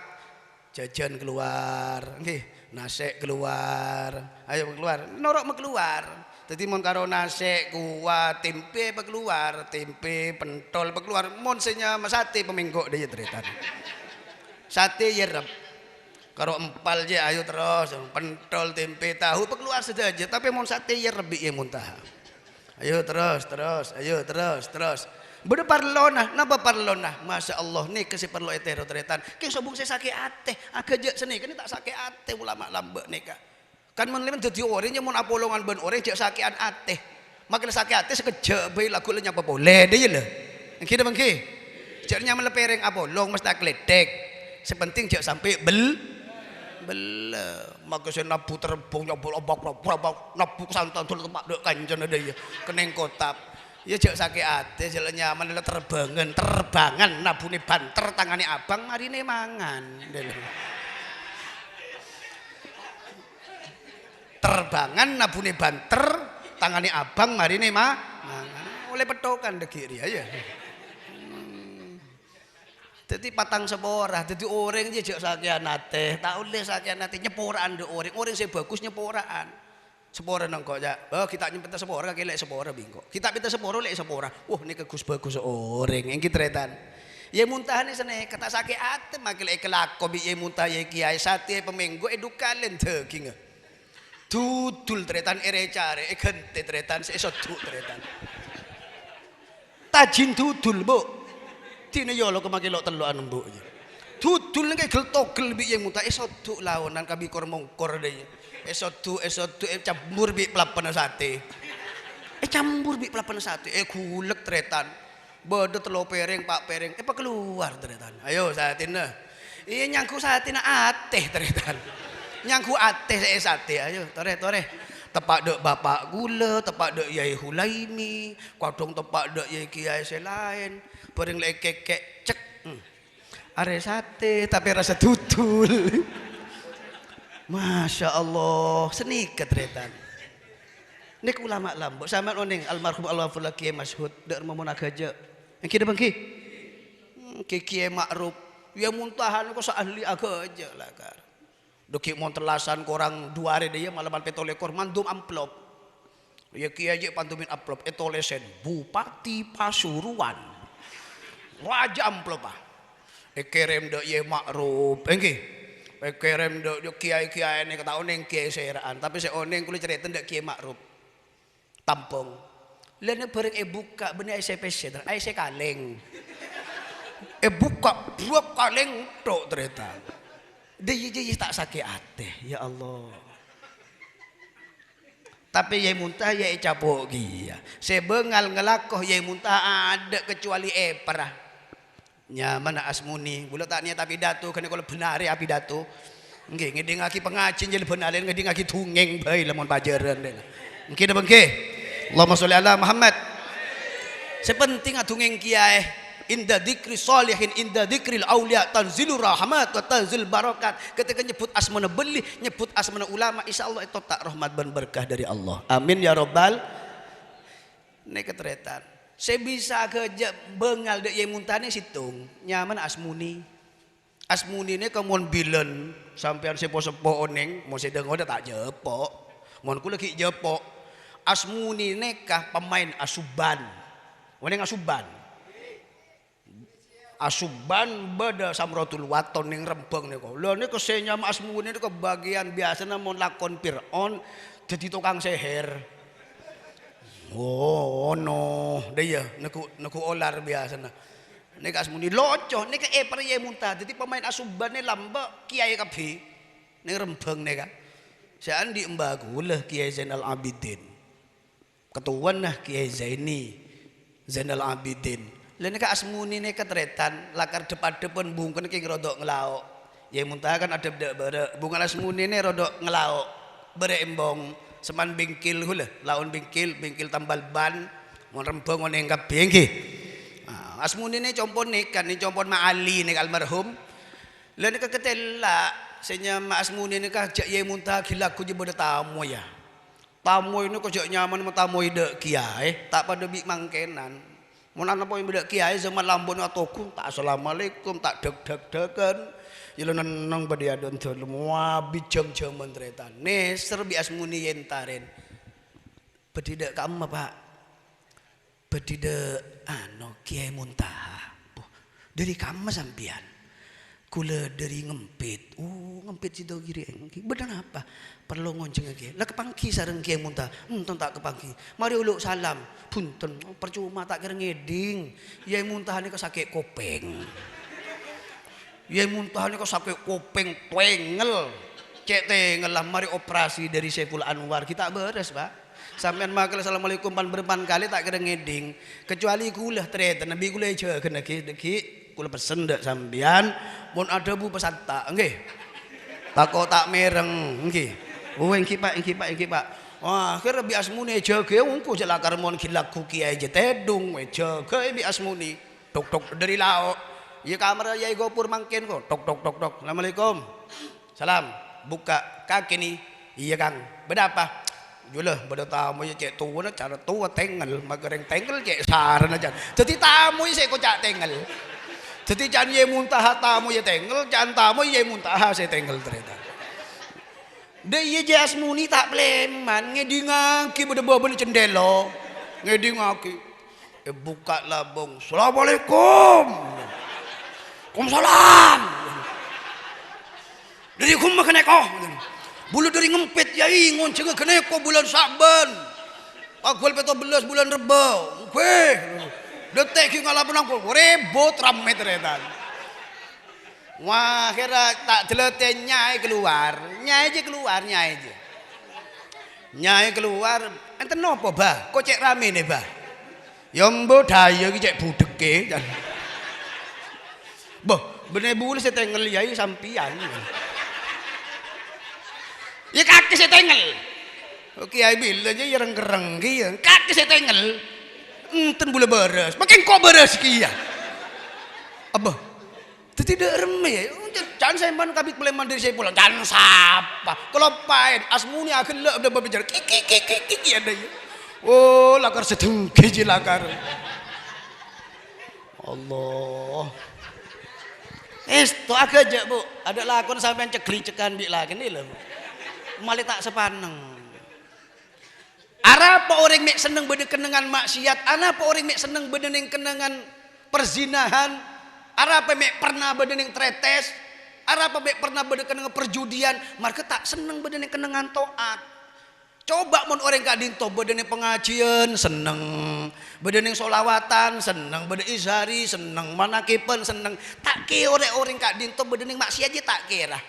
jajan keluar nggih nasi keluar ayo keluar norok mau keluar jadi mun karo nasi kuah tempe keluar tempe pentol keluar mun senya sate peminggo deh ceritanya sate yerep karo empal je ayo terus pentol tempe tahu keluar saja tapi mun sate yerep Yai Muntaha ayo terus ayo terus beda parlona napa parlona masya Allah nih kasih perlu etero teretan keng sobung saya sakit ate agaja seni kan tak sakit ate ulama lambek nika kan meneliman jadi orangnya mun apolongan ben orang jak sakitan ate makin sakit ate sekejap bayi lagu lenya apa boleh deh lah yang kita bangki jaknya melepereng apolong mesti kletek sepenting jak sampai maka saya nabu terbang nyobol obak nabu santan dulu tempat dek kanjon ada ya keneng kotap ya jak sakit ate jalan nyaman adalah terbangan nabune banter tangane abang marine mangan terbangan nabune banter tangane abang marine mangan oleh petokan deki ya jadi patang seporah jadi orang dia jak sakian nate tak oleh sakian nate nyeporaan de orang saya bagus nyeporaan sepora nang kok ya kita nyempet sepora kakek lek sepora bingko kita pinta sepora lek sepora ini bagus orang yang kita retan Yai Muntaha ni sana kata sakit ate makin lek kelako bi Yai Muntaha Yai Kiai sate pemenggo edukalen daging dudul tretan ere care gente tretan sesoduk tretan tajin dudul bu tine yo lo kemaki lo teluan bu dudul kayak geltogel bi Yai Muntaha soduk lawanan kabi kor mongkor deh esotu campur bi pelapan sate campur bi pelapan sate gulek tretan bodoh telo pereng pak pereng pak keluar tretan ayo satina iya nyangku satina ateh tretan nyangku ateh sate ayo tore tepak dek bapak gula tepak dek Yai Hulaimi kodong tepak dek Yai Kiai selain pereng lek kekek cek are sate tapi rasa tutul Masya Allah seni ketretan nek ulama lambok sama oning almarhum Alwaful Kiai Masyhud dek rumah agaja yang kita bangki Kiai Ma'ruf ya Muntaha kok ahli agaja lah kar doki mon telasan korang dua hari dia malaman petolekor mandum amplop ya Kiai aja pantumin amplop etolesen Bupati Pasuruan raja amplop kerem dek Yai Ma'ruf engki kerem dok kiai ini kata oneng kiai seraan tapi saya oneng kulit cerita ndak Kiai Ma'ruf Tampung lainnya bareng buka bener ICPC IC kaleng buka dua kaleng tok cerita dia tak sakit hati ya Allah tapi Yai Muntaha Yai capok dia saya bengal ngelakoh Yai Muntaha ada kecuali perah nyaman asmuni bulat tak niat pidato kan kalau benar ya pidato nggih ngedengaki pengajian jadi benar ngedengaki dungeng bae lamun pajaran deh nggih bangke Allahumma sholli ala Muhammad sepenting dungeng kiai inda dzikri sholihin inda dzikril aulia tanzilur rahmat wa tanzil barakat. Ketika nyebut asmana beli, nyebut asmana ulama, insyaallah itu tak rahmat dan berkah dari Allah. Amin ya rabbal. Nek ketretan. Saya bisa kerja bengal dek ye muntane situng. Nyaman asmuni. Asmuni ini kemon bilen sampean sepo-sepo oneng, mau sedang udah tak jepok. Mon ku lagi jepok. Asmuni nekah pemain asuban. Oneng asuban. Asuban beda samratul waton ning rembang niku. Lha niku senya asmune niku bagian biasana mon lakon Firaun dadi tukang seher. Oh no, dia niku olar biasana. Nek asmune loco nek priye muntah dadi pemain asubane lamba kiai kabeh ning rembang nek. Seandi embaku lah Kiai Zainal Abidin. Ketuan nah Kiai Zainal Abidin. Lain ka asmuni ne ketretan lakar depan bungken ki rodok ngelaok. Ya muntah kan ada bere bunga asmuni ne rodok ngelaok. Bere embong seman bingkil hula, lawan bingkil tambal ban, mon rembang ngene kabeh nggih. Asmuni ne compon nekan ni compon Ma Ali nek almarhum. Lain ka ketela senya Ma asmuni ne ka jak ye muntah gilaku je beda tamu ya. Tamu ini kok jak nyaman sama tamu ide kiai, tak pada bik mangkenan. Mun ana poin beda kiai zaman lambon atoku tak assalamualaikum tak deg-deg-degan yelo nang bade adon dolem wabi jam-jaman tretan ne serbi asmuni yentaren bedide kamu Pak bedide Kiai Muntaha dari kamu sampean kula dari ngempit ngempit sido giri engki bedan apa perlu ngonceng Kiai lah kepangki sareng Kiai Muntaha entong tak kepangki mari uluk salam punten percuma tak kira ngeding Kiai Muntaha ni sakit kopeng Kiai Muntaha ni sakit kopeng twengel cek tengel lah mari operasi dari Saiful Anwar kita beres Pak sampean makel assalamualaikum berpan kali tak kira ngeding kecuali kulah ternyata nabi kulah aja kena deki kula pesen ndak sampean mun ada bu pesan tak nggih tako tak mereng nggih engki Pak wah akhir bi asmune jage engko celakar mon gilaku kiai je tedung we jage bi asmuni tok dari lauk ya kamar yai gopur mangken kok tok assalamualaikum salam buka kaki nih iya Kang beda apa julah beda tamu ya cek tua cara tua tengel magereng tengel cek saran aja jadi tamu ya saya kocak tengel jadi jangan ye Muntaha tamu ya tengel, jangan tamu ye Muntaha saya tengel ternyata. Dia ye jasmuni tak pleman, ngedingaki beda bawa beli cendelo, ngedingaki. Buka labong, assalamualaikum, waalaikumsalam. Dari kumma keneko, bulu dari ngempet yai ngonceng keneko bulan Saban, agwal peto belas bulan Rebo, detek ngalapan aku rebut rame teretan. Wah kira tak jelete nyai keluar enten nopo bah kok cek rame nih bah ya mbok daya iki cek budeke boh bener bulu saya tengel yai sampian ya kaki saya tengel oke yai bilanya ya reng-reng gitu kaki saya tengel enten boleh beres, makin kok beres kia. Apa? Tidak remeh. Jangan saya man kabit peleman dari saya pulang. Jangan sapa. Kalau pain asmuni akan le udah berbicara kiki ada ya. Oh lakar sedengki je lakar. Allah. To agak aja bu. Ada lakon sampai cekli-cekan bi lagi nih loh. Malah tak sepaneng. Arapa orang mek seneng beda kenangan maksiat, apa orang mek seneng beda ning kenangan perzinahan, arapa mek pernah beda ning tretes, arapa mek pernah beda kenangan perjudian, marke tak seneng beda ning kenangan taat. Coba mun orang gak dinto beda ning pengajian seneng, beda ning solawatan seneng, beda izhari seneng, manakipen seneng, tak kira orang gak dinto beda ning maksiat aja tak kira.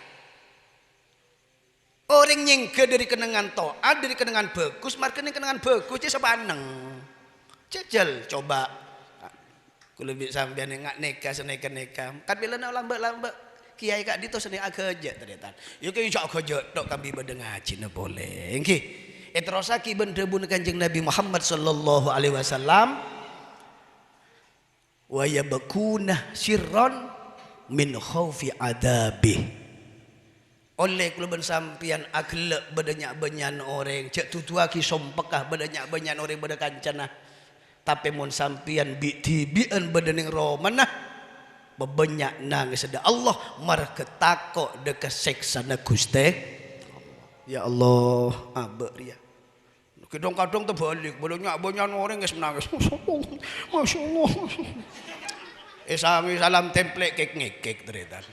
Orang nyengke dari kenangan to'at, dari kenangan bagus, marketing kenangan bagus, dia sepaneng. Jajal, coba. Kalau bisa sampai nengak neka, seneka. Kan bila nak lambat-lambat, kiai kak dito seneng agak aja ternyata. Yuk insya agak aja, dok kami berdengar cina boleh. Engki, etrosaki bendebu kanjeng Nabi Muhammad sallallahu alaihi wasallam. wa yabkunah sirran min khaufi adabih. Oleh kula ben sampian aglek bedanyak benyan orang cek tutua ki sompekah bedanyak benyan orang beda kancana. Tapi mun sampian bi tibian bedening romanah bebanyak nangis ada Allah marketako deka seksana Gusti. Ya Allah abek ria. Kadang-kadang terbalik bedanyak benyan orang geus menangis. Masya Allah. Sangi salam template kek ngekek teretan.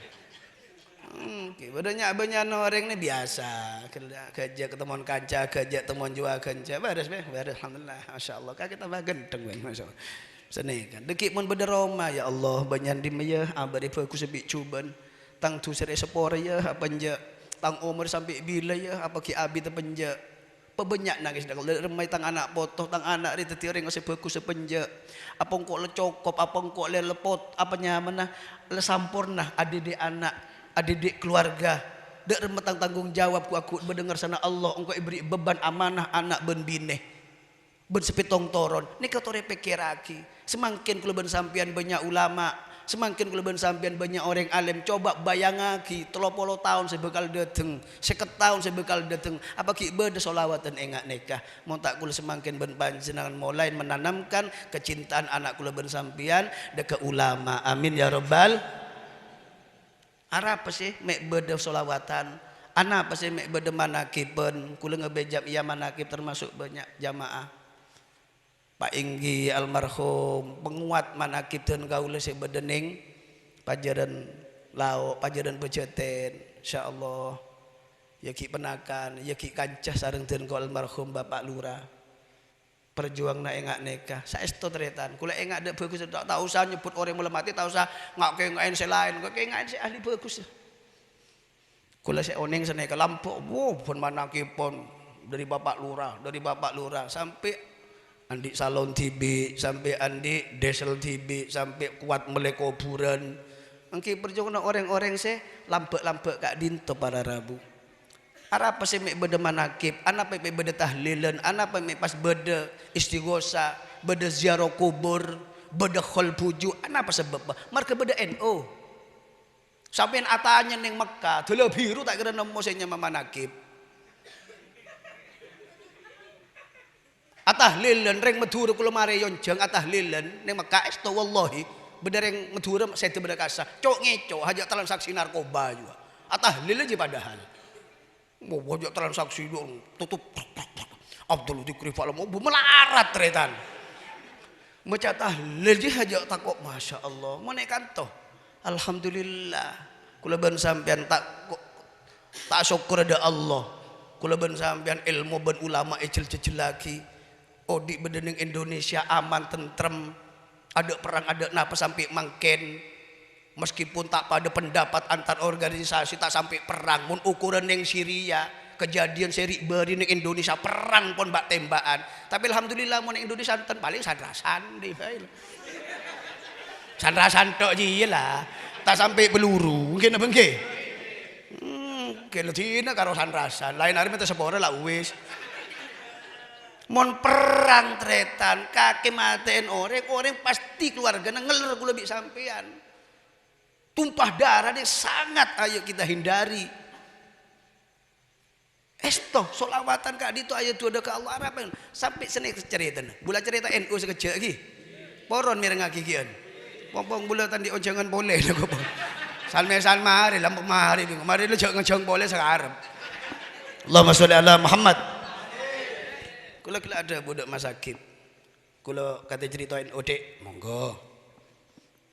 Banyak orang ini biasa kerja ketemuan kanca kerja temuan jual kanca beres alhamdulillah masya Allah kita bagenteng masya Allah seni kan dekik mun beda Roma ya Allah banyak di ya abadi aku sebik cuban tang tu sere sepore ya apa nje tang umur sampai bila ya apa ki abi tepenje pebanyak nangis dak remai tang anak potoh tang anak ri teti orang ose beku sepenje apa engko le cokop apa engko le lepot apa nyamanah le sampurna adede anak adik keluarga dek remetang tanggung jawab aku mendengar sana Allah engkau beri beban amanah anak ben bine ben sepitong toron ni kau tore pikiraki semakin kula ben sampian banyak ulama semakin kula ben sampian banyak orang alim coba bayangaki 30 tahun saya bakal dateng 50 tahun saya bakal dateng apa ki beda solawatan engak nikah mau tak kula semakin ben panjenengan mulai menanamkan kecintaan anak kula ben sampian dek ulama amin ya rabbal. Apa sih mek beda solawatan apa sih mek beda manakiben kula ngebejam iya manakib termasuk banyak jamaah Pak Inggi almarhum penguat manakib dan kaula sing bedening pajaran lao pajaran beceten insyaallah ya ki penakan ya ki kancah sareng den almarhum Bapak Lurah perjuang na engak nikah saestu tretan kula engak ada bagus tak usah nyebut orang melemati tak usah ngak kengain selain kok kengain si ahli bagus kula sik oning sene ke Lampok pun manakipun dari Bapak Lurah sampai Andi Salon TV sampai Andi Desel TV sampai kuat melek kuburan engki perjuangan orang-orang se lampek-lampek kak dinto para Rabu apa sih mek beda manakib, apa mek beda tahlilan, apa mek pas beda istighosa, beda ziarah kubur, beda khol puju, apa sebab? Mereka beda NU. Sampeyan atanya ning Mekah, dulu biru tak kira nemu senya manakib. Atahlilan reng Madura kula mare yonjang atahlilan ning Mekah estu wallahi beda reng Madura saya beda kasah. Cok ngecok hajak transaksi narkoba juga. Atahlilan aja padahal. Mau wajak transaksi dong tutup Abdul Dikri Falam mau melarat tretan macam tahlil aja takut masya Allah menekan toh alhamdulillah kula ben sampean tak syukur ada Allah kula ben sampean ilmu ben ulama ecel-cecel lagi di bedening Indonesia aman tentrem ada perang ada napa sampai mangken meskipun tak pada pendapat antar organisasi tak sampai perang mun ukuran yang Syria kejadian seri beri ning Indonesia perang pun bak tembakan tapi alhamdulillah mun Indonesia enten paling sandrasan di file sandrasan tok ji lah tak sampai peluru mungkin apa nggih keletina karo sandrasan lain hari minta sepore lah wis mon perang tretan kaki maten orang pasti keluarga ngeler kula bi sampean tumpah darah ini sangat ayo kita hindari. Esto solawatan kak itu ayo tuh ada ke Allah apa sampai seni cerita. Bula cerita NU sekejap lagi. Poron mireng lagi kian. Pompong bula tadi jangan boleh lah kau. Salme mari lampu mari lu jangan boleh sekarang. Allahumma sholli ala Muhammad. Kula ada budak masakin. Kula kata ceritain odek monggo.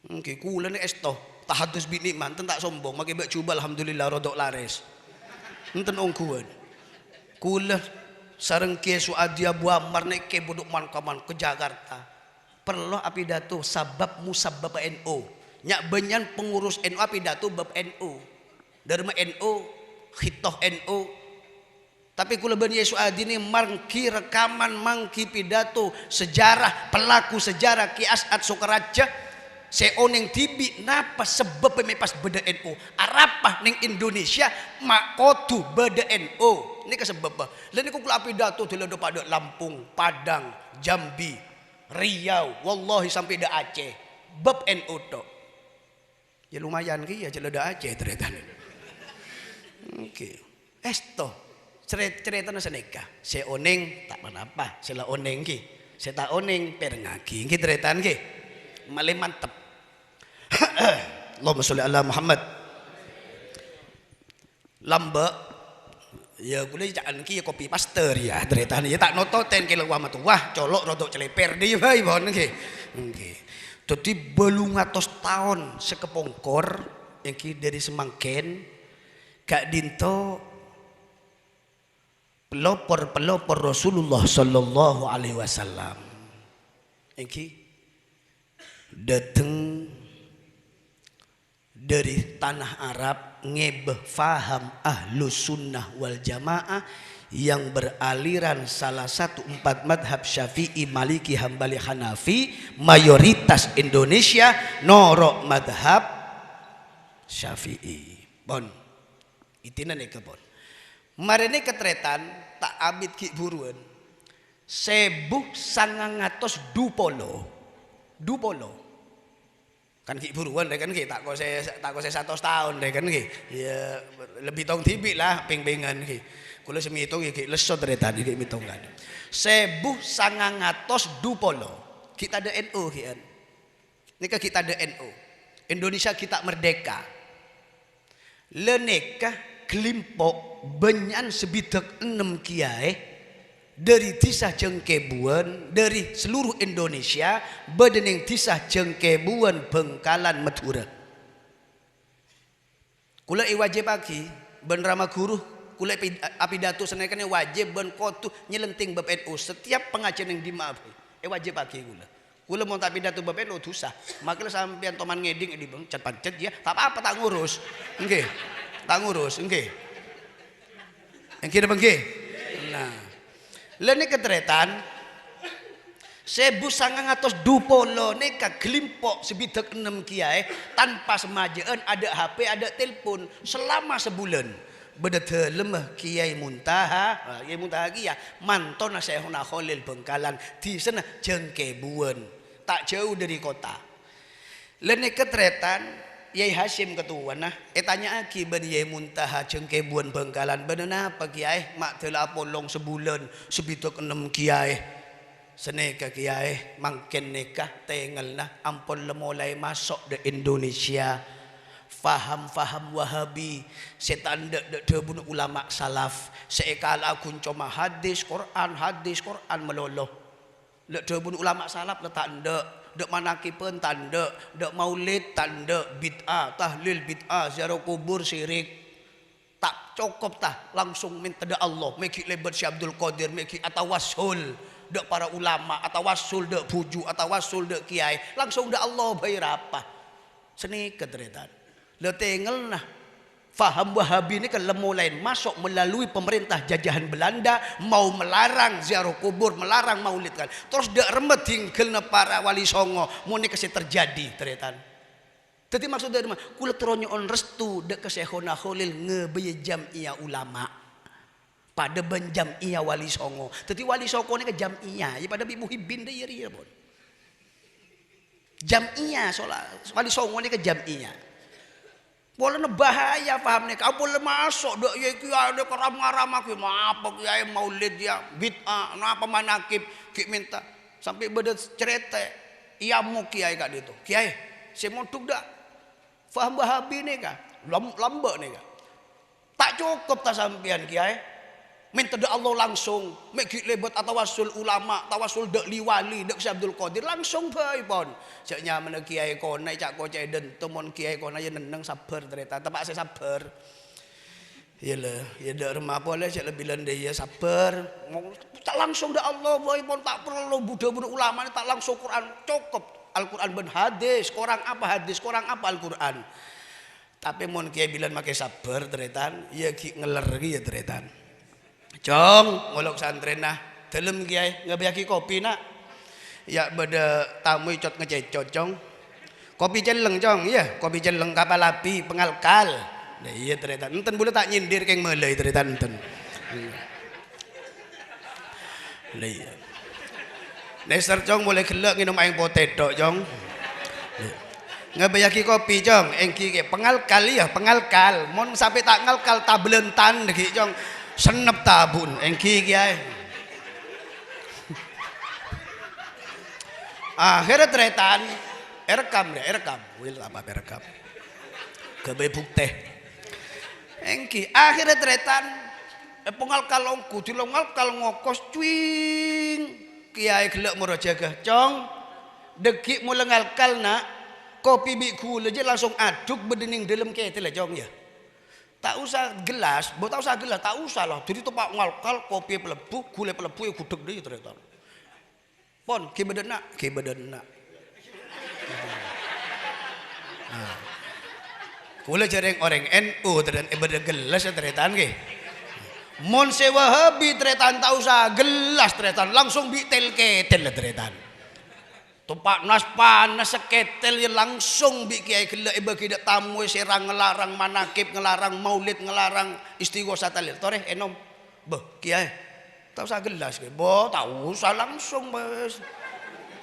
Oke kula ni esto. Tahadus bini manten tak sombong makai bak cuba alhamdulillah rodok laris enten ongkuan kula sareng Kiai Suadi Abu Ammar nek ke bodok mankaman ke Jakarta perlu pidato sabab musabbab NU nyak benyan pengurus NU pidato bab NU dari NU khitoh NU tapi kula ben Yesus Adi ini mangki rekaman mangki pidato sejarah pelaku sejarah Ki As'ad Sukaraja seoneng tibi napa sebab pemepas beda NU arapah ning Indonesia makotu beda NU ini kesebab lain ini kukul pidato dulu pada Lampung Padang Jambi Riau wallahi sampai da Aceh bab NU tok. Ya lumayan ki ya jeleda aja ternyata. Oke. Esto cerita seneka. Se oneng tak apa, sela oneng ki. Se tak oneng perngaki ki ceritane ki. Male mantep. Allahumma sholli ala Muhammad. Lambek ya kula jangan ki kopi paster ya ceritane ya tak nototen ki luwah metu wah colok rodok celeper di bae bon nggih. Nggih. Dadi 800 tahun sekepongkor iki dari semangken gak dinto pelopor Rasulullah sallallahu alaihi wasallam iki dateng dari tanah Arab ngebeh faham ahlu sunnah wal jamaah yang beraliran salah satu 4 madhab Syafi'i, Maliki, Hambali, Hanafi, mayoritas Indonesia norok madhab Syafi'i. Bon, itina nih kebon. Marene ketretan tak abid ki buruan. 1920 dupolo. Kan ki buruan deh kan ki tak kau saya 100 tahun deh kan ki ya lebih tong tibik lah ping-pingan ki kula semitung ki lesot retan ki mitongan 1920 kita ada NU ki an nika kita ada NU Indonesia kita merdeka leneka kelimpok benyan sebidak 6 kiai dari tisah Jengkebuan dari seluruh Indonesia bedening tisah Jengkebuan Bengkalan Madura kula wajib pagi ben rama guru kula apidato senekane wajib ben kotu nyelenting bab NU setiap pengajian yang dimaafi wajib pagi kula mau tak pidato bab NU dosa makanya sampean toman ngeding di bang cat pancet ya tak apa tak ngurus nggih tak ngurus nggih nggih nggih nah lene ketretan 1920 neka gelimpok sebidak 6 kiai tanpa semajaan ada HP ada telepon selama sebulan beda lemah Kiai Muntaha kia manton Syekhuna Khalil Bengkalan di sana Jengkebuan tak jauh dari kota lene ketretan Yai Hasyim ketua nah tanya aki ben Yai Muntaha Jengkebuan Bengkalan bener apa kiai mak telah polong sebulan sebitok 6 kiai seneka kiai mangken nikah tengel nah ampun lemulai masuk di Indonesia faham Wahabi setan dek bunuh ulama salaf seekal akun cuma hadis Quran meloloh dek bunuh ulama salaf letak dek manakipen tanda dek maulid tanda bid'ah tahlil bid'ah ziarah kubur syirik tak cukup tah langsung minta da Allah meki lebat si Abdul Qadir meki atawassul dek para ulama atawassul dek buju atawassul dek kiai langsung da Allah bayar apa seni kedretan le tengel nah faham Wahabi ini kan lemulain masuk melalui pemerintah jajahan Belanda mau melarang ziarah kubur melarang maulid kan terus dak remet hingkelna para wali songo mau ini kasih terjadi teretan jadi maksud dari mana kula teronyo on restu dak ke Syekhuna Khalil ngebeye jam'iyah ulama pada ben jam'iyah wali songo jadi wali songo ini ke jam'iyah ya pada Ibu Hibin deh ya bon jam'iyah soal wali songo ini ke jam'iyah boleh bahaya paham nih kau boleh masuk dok ya kiai dok ramah ki apa kiai maulid ya bid'ah apa manakib ki minta sampai beda cerita iya mau kiai kak itu kiai saya mau tuk dak faham Wahabi nih kak lambek nih kak tak cukup tak sampean kiai minta da Allah langsung meki lebat atawasul ulama tawasul dek liwali dek si Abdul Qadir langsung bae pon cak nyaman kiai konai cak kocai den temon kiai konai neneng sabar ternyata tepak saya sabar ya le ya dek remah boleh cak lebih lende ya sabar tak langsung da Allah bae pon tak perlu budak-budak ulama tak langsung Quran cukup Al-Quran ben hadis korang apa Al-Quran tapi mon kiai bilang makai sabar ternyata ya ki ngeler ya ternyata Cong, ngolok santren nah, dalam kiai ngebiaki kopi nak, ya beda tamu icot ngececot cong, kopi celeng cong, iya kopi celeng kapal api pengalkal, nah iya ternyata, enten boleh tak nyindir keng melai ternyata enten, iya, Nester cong boleh gelak minum aing potato cong, Ngebayaki kopi cong, engki ke pengalkal ya pengalkal. Mon sampai tak ngalkal tablentan deki cong, senep tabun engki kiai. Akhirnya tretan, rekam, wil apa rekam. Kebebuk teh. Engki akhirnya tretan, pengalkal ongku, dilongalkal ngokos cuing. Kiai gelek moro jaga cong, deki mulai ngalkal nak. Kopi biku aja langsung aduk bedening dalam ketel lah jong ya. Tak usah gelas, tak usah gelas, tak usah lah. Jadi tepak ngalkal kopi pelebu, gula pelebu ya gudeg deh ternyata. Pon, kibedena. Kula jareng orang NU ternyata beda gelas ya ternyata nggih. Mon sewa habi ternyata tak usah gelas ternyata langsung bitel ketel lah ternyata. Tumpak nas panas seketel ya langsung bi kiai gelek bagi dak tamu serang ngelarang manakib ngelarang maulid ngelarang istighosa talil toreh enom beh kiai tak usah gelas kiai bo tak usah langsung bes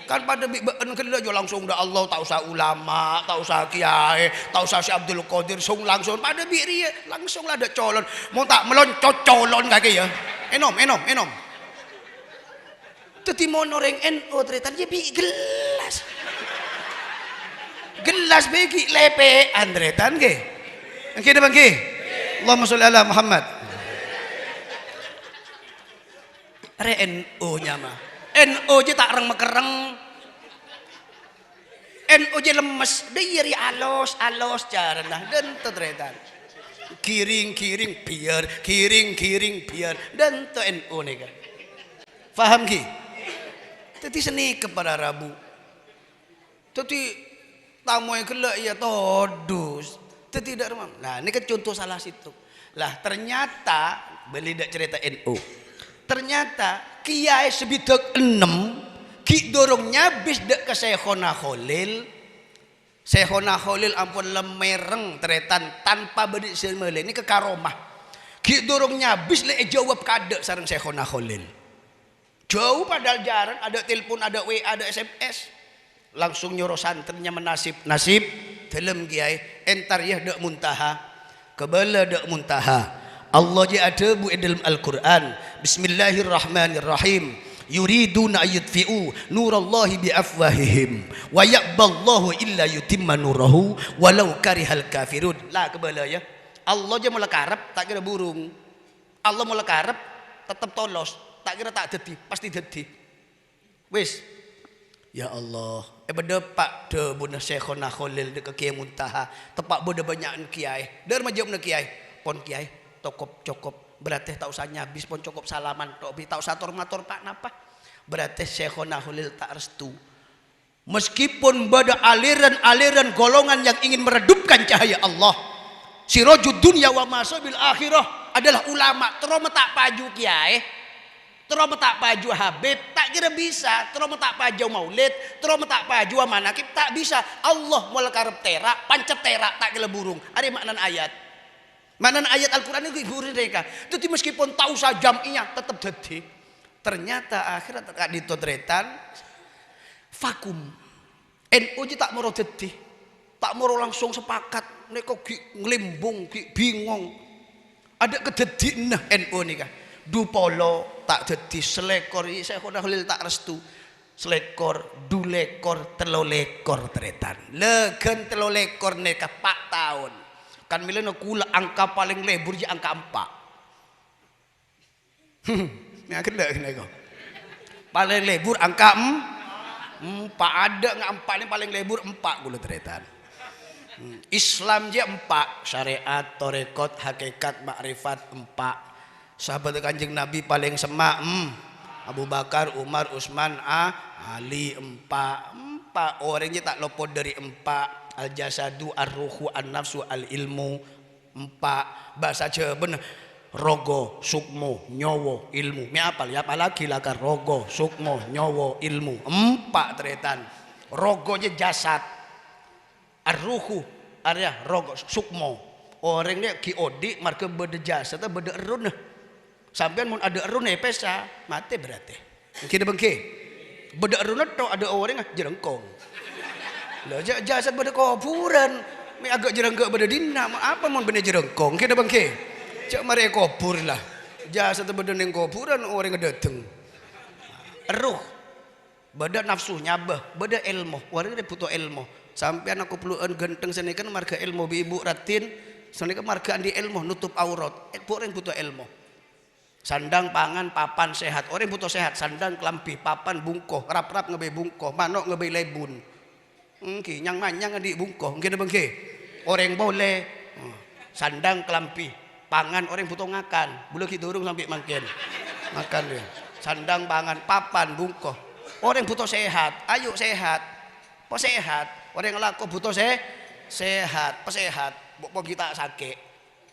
kan pada bi beun gelek yo langsung dak Allah tak usah ulama tak usah kiai tak usah si Abdul Qadir sung langsung pada bi riye langsung lah dak colon mau tak meloncot colon kaki ya enom Teti mau noreng NU ternyata dia bi gelas begi lepe andretan ke oke depan ke Allahumma sholli ala Muhammad are NU nya mah NU je tak reng mekereng NU je lemes deui alos carana dan ternyata kiring biar dan to NU nih kan paham ki tadi seni kepada Rabu tadi tamu yang gelak ya todus tidak remam. Nah ini kan contoh salah situ lah ternyata beli dak cerita NU ternyata kiai sebidak 6 ki dorong nyabis dak ke Syekhona Khalil ampun lemereng teretan tanpa bedik semele ini ke karomah ki dorong nyabis le jawab kade sareng Syekhona Khalil jauh padahal jaran ada telepon ada WA ada SMS langsung nyuruh santrinya menasib dalam kiai entar ya dak muntaha kebala dak muntaha Allah je ada bu dalam Al-Quran Bismillahirrahmanirrahim yuriduna ayutfi'u nurallahi biafwahihim wa ya'ballahu illa yutimma nurahu walau karihal kafirun lah kebala ya Allah je mula karep tak kira burung Allah mula karep tetap tolos tak kira tak jadi pasti jadi wis ya Allah beda pak de bunda Syekhona Khalil de kiai muntaha tepak beda banyak kiai der majabna kiai pon kiai cokop berarti tak usah nyabis pon cokop salaman tok tak usah matur pak napa berarti Syekhona Khalil tak restu meskipun beda aliran golongan yang ingin meredupkan cahaya Allah sirajud dunya wa masabil akhirah adalah ulama terus tak paju kiai terus tak paju Habib tak kira bisa terus tak paju maulid terus tak paju manakib tak bisa Allah mulai karep terak pancet terak tak kira burung ada makna ayat Al-Quran itu burung mereka jadi meskipun tahu saja jam'inya tetap jadi ternyata akhirnya tak ditodretan vakum NU tak mau jadi tak mau langsung sepakat mereka ngelimbung bingung ada kededi nah NU nih kan dupolo tak jadi selekor Syekhona Khalil tak restu selekor dulekor telolekor teretan legen telolekor neka pak tahun kan milena kula angka paling lebur je angka 4 ya kena kok paling lebur angka 4 ada nggak 4 ini paling lebur 4 kula teretan Islam je 4 syariat torekot hakikat makrifat 4 sahabat Kanjeng Nabi paling semak Abu Bakar, Umar, Utsman, Ali 4 orangnya tak lopot dari 4 al jasadu ar-ruhu an-nafsu al-ilmu 4 bahasa Jawa bener rogo sukmo nyowo ilmu mi apal ya apalagi lah kan rogo sukmo nyowo ilmu 4 teretan rogonya jasad ar-ruhu area rogo sukmo orangnya kiodi marke beda jasad beda erun sampean mun ada erun pesa mati berarti kita bengke beda erun to ada orang jerengkong Lah jasa pada kuburan. Mi agak jerengkok pada dina. Apa mon bener jerengkong kita bangke. Cak mari kubur lah. Jasa tu pada ning kuburan orang ngedateng. Ruh. Bada nafsu nyabah, bada ilmu. Orang dia butuh ilmu. Sampai aku peluan genteng sini kan marga ilmu ibu ratin. Sini kan marga di ilmu nutup aurat. Orang butuh ilmu. Sandang pangan papan sehat. Orang butuh sehat. Sandang kelampi papan bungkoh. Rap-rap ngebe bungkoh. Manok ngebe lebun. Engki nyang manyang di bungkoh. Engki bengke. Orang boleh. Sandang kelampi pangan orang butuh ngakan. Bulu ki durung sampai makin. Makan dia. Sandang pangan papan bungkoh. Orang butuh sehat. Ayo sehat. Po sehat. Orang ngelaku butuh sehat. Po sehat. Bok kita sakit.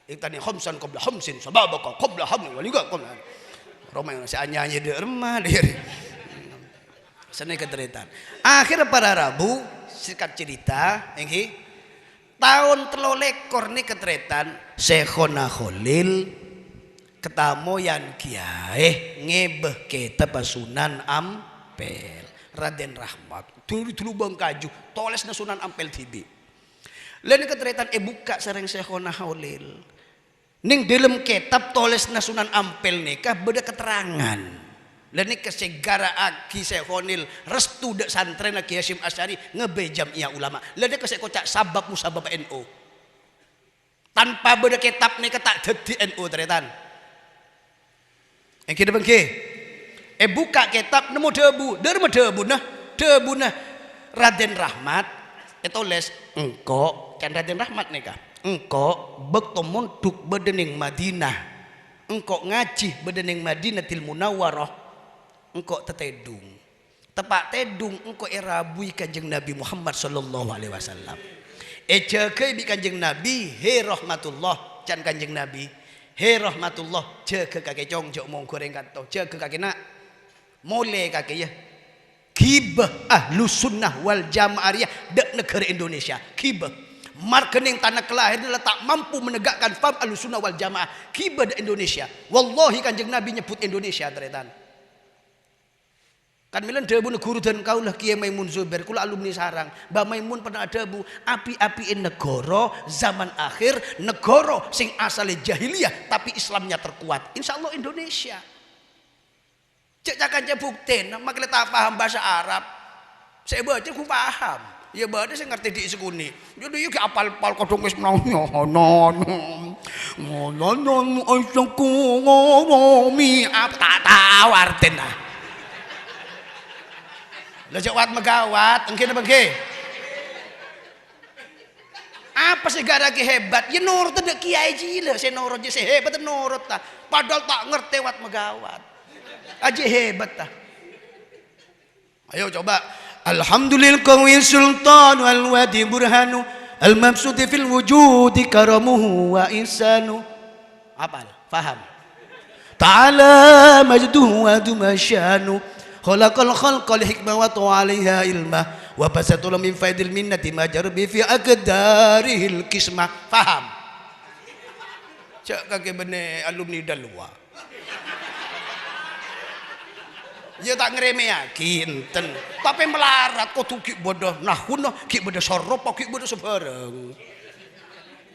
Iktani khamsan qabla khamsin sababaka qabla hamli waliga qabla Roma yang si anyanyi di rumah dia seni keteritan akhir para Rabu sikat cerita ini tahun 13 ni keteritan Syekhona Khalil ketemu yang kiai ngebeh kitab Sunan Ampel Raden Rahmat dulu Bang Kaju toles Sunan Ampel tibi lain keteritan buka sering Syekhona Khalil ning dalam kitab tulis Sunan Ampel nikah beda keterangan. Lan nika segara aki Syekhonil restu dek santren Ki Hasyim Asy'ari ngebe jamiah ulama. Lan nika kocak sabab musabab NU. Tanpa beda kitab nika tak dadi NU teretan. Engke bengke. Buka kitab nemu debu nah Raden Rahmat tulis engko kan Raden Rahmat nikah. Engkau bertemu duk bedening Madinah, engkau ngaji bedening Madinatil Munawwarah, engkau tetedung, tepak tedung engkau erabui kanjeng Nabi Muhammad sallallahu alaihi wasallam. Jaga bi kanjeng Nabi, he rahmatullah, can kanjeng Nabi, he rahmatullah, jaga kakek cong jok mong goreng kato, jaga kakek nak, mole kakek ya. Kibah ahlus sunnah wal jamaariyah dek negara Indonesia, kibah. Marketing tanah kelahiran tak mampu menegakkan faham Ahlussunnah wal Jamaah kibah di Indonesia. Wallahi kanjeng Nabi nyebut Indonesia teretan. Kan milan debu guru dan kaulah Kiai Maimun Zubair kula alumni sarang. Mbak Maimun pernah debu api-apiin negara zaman akhir negara sing asale jahiliyah tapi Islamnya terkuat. Insyaallah Indonesia. Cek cakan bukten makle tak paham bahasa Arab. Saya baca ku paham. Ya badan saya ngerti di sekuni. Jadi yuk apal-apal kodong wis menangnya. Tak tahu artinya. Lah jawat megawat, engke bengke. Apa sih gara ki hebat? Ya nurut dek kiai jile, saya nurut je saya hebat nurut ta. Padahal tak ngerti wat megawat. Aja hebat ta. Ayo coba. Alhamdulillah qawi sultan wal wadi burhanu al mabsut fil wujudi karamuhu wa insanu. Apal? Faham? Ta'ala majduhu wa dumashanu khalaqal khalqa li hikmah wa ta'alaiha ilmah wa basatul min faidil minnati majarbi fi aqdarihil kismah. Faham? Cak kake bene alumni dalwa. Ya tak ngremehake enten. Tapi melarat kok ki bodoh nahuna, ki bodoh soropa, ki bodoh sebarang.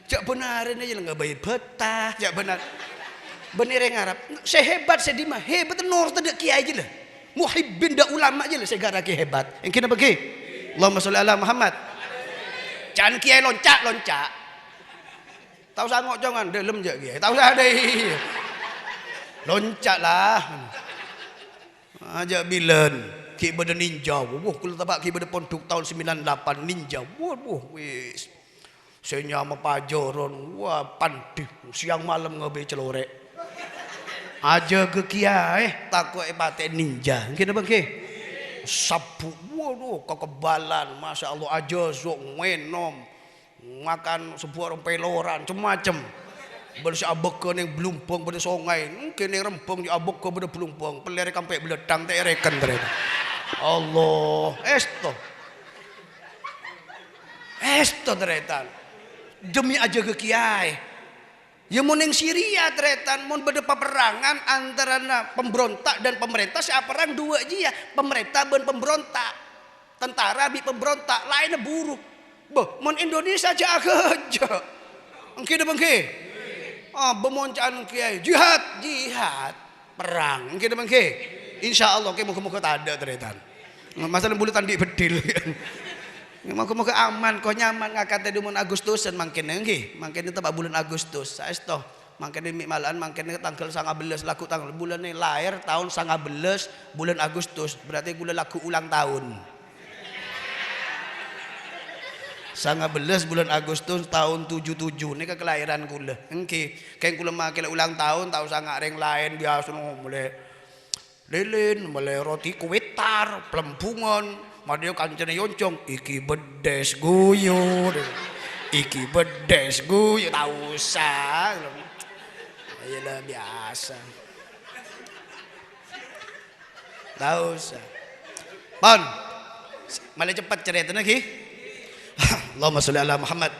Jak benar ini yang ngebayi betah, jak benar. Bener yang Arab. Sehebat sedima, hebat nur tadi kiai aja lah. Muhibbin da ulama aja lah segara ki hebat. Yang kena bagi. Allahumma sholli ala Muhammad. Jangan kiai loncat. Tahu sangok jangan dalam je kiai. Tahu sah deh. Loncat lah. Aja bilen ki beda ninja. Wah, kalau tabak ki beda pondok tahun 98 ninja. Wah, wis. Senya sama pajoron. Wah, pandih siang malam ngebe celorek. Aja ke kiai takut pate ninja. Kena bang ke? Sabu. Waduh, kekebalan. Masya Allah aja sok menom. Makan sebuah peloran macam-macam. Bersih abek ke neng belumpong pada songai, mungkin neng rempong di abek ke pada belumpong, pelere kampai beledang tak rekan ternyata. Allah, esto ternyata. Demi aja ke kiai. Ya mau neng Syria ternyata, mau beda peperangan antara pemberontak dan pemerintah. Siapa perang dua aja ya, pemerintah dan pemberontak. tentara bi pemberontak lainnya buruh. Boh, mon Indonesia aja kerja. Engke de bengke. Bemoncaan kiai jihad perang. Engke de bengke. Insyaallah ke muka-muka tak ada teretan. Masalah bulu tandi bedil. Muka-muka aman kok nyaman ngakate di mon Agustusan mangkene nggih. Mangkene tebak bulan Agustus. Saesto mangkene malaan mangkene tanggal 19 laku tanggal bulan lahir tahun 19 bulan Agustus. Berarti kula laku ulang tahun. 19 bulan Agustus tahun 77 ini kelahiran kula. Engke kayak kula make ulang tahun tahu sangat reng lain biasa mulai lilin, mulai roti kuwitar, pelempungan, madya kancane yoncong, iki bedes guyur. Iki bedes guyur tak usah. Ayolah biasa. Tak usah. Bon. Malah cepat cerita lagi. Allahumma sholli ala Muhammad.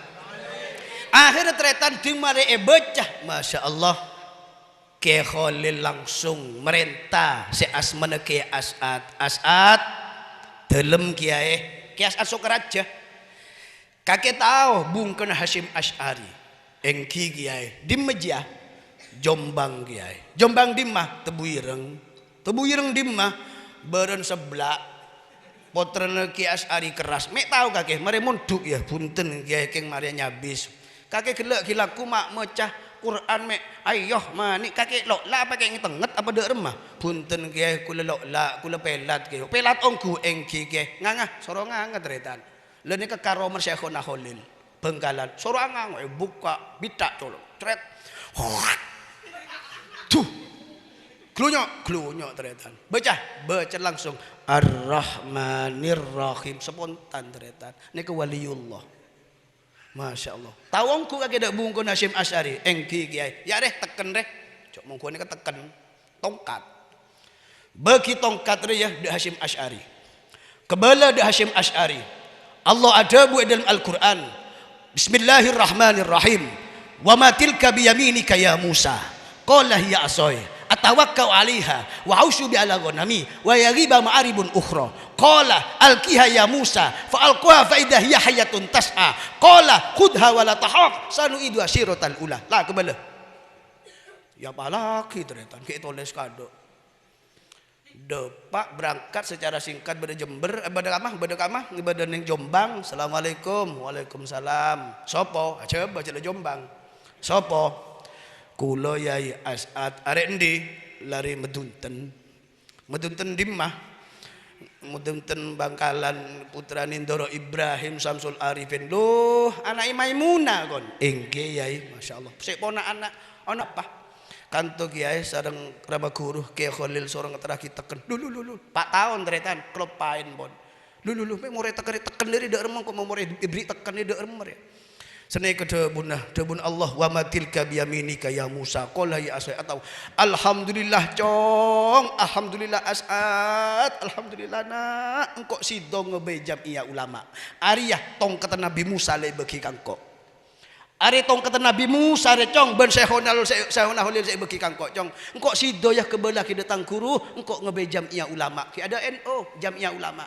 Akhirnya tretan di mare bocah, masya Allah. Ke Khalil langsung merintah si asmana ke As'ad dalam kiai ke As'ad sok raja. Kakek tahu bungkun Hashim Asy'ari engki kiai di meja Jombang kiai. Jombang dimah Tebuireng dimah beren sebelah. Potrene Ki Asy'ari keras. Mek tahu kakek mare monduk ya punten kiai keng mare nyabis. Kakek gelek gilaku mak mecah Quran mek ayoh manik kakek lok la pakai ngetenget apa dek remah. Punten kiai kula lok la kula pelat kiai. Pelat ongku engki kiai. Ngangah soro ngangah tretan. Lha nika karomer Syekhona Khalil Bengkalan. Soro ngangah buka bitak colok. Tret. Tuh. Klunyok tretan. Baca langsung Ar-Rahmanir Rahim spontan tretan. Nika waliullah. Masya Allah. Tawangku kakek dak bungkun Hashim Asy'ari engki kiai. Ya reh teken reh. Cok mungkun nika teken tongkat. Bagi tongkat reh ya dak Hashim Asy'ari. Kebala dak Hashim Asy'ari. Allah ada bu dalam Al-Qur'an. Bismillahirrahmanirrahim. Wa ma tilka biyaminika ya Musa. Qala hiya asai. Atawakkau 'alaiha wa aushu bi ala ghanami wa yaghiba ma'aribun ukhra qala alqiha ya Musa fa alqaha fa idha hiya hayatun tas'a qala khudha wa la tahaf sanu'idu asyiratal ula la kebala ya palaki tretan ke tulis kado depak berangkat secara singkat pada Jember pada kamah pada ning Jombang. Assalamualaikum. Waalaikumsalam. Sopo coba cek Jombang sopo kula Yai As'ad arek endi lari medunten dimah medunten Bangkalan putra Nindoro Ibrahim Samsul Arifin loh anak Maimunah kon engke Yai masyaallah sik ponak anak ana apa kanto kiai sareng kerabat guru Kiai Khalil sorong terakhir teken lulu 4 tahun tretan klepain pon lulu mek more teken dari dak remeng kok more ibri teken dak remeng ya senai ke debun Allah wa matilka biyaminika ya Musa qala ya asai atau alhamdulillah cong alhamdulillah As'ad alhamdulillah nak engkau sidong ngebejam iya ulama ariyah tongkat Nabi Musa le bagi kangko ari tongkat Nabi Musa re cong ben Syekhona Khalil saya bagi kangko cong engkau sido ya kebelah ki datang guru engkau ngebejam iya ulama ki ada NO jam iya ulama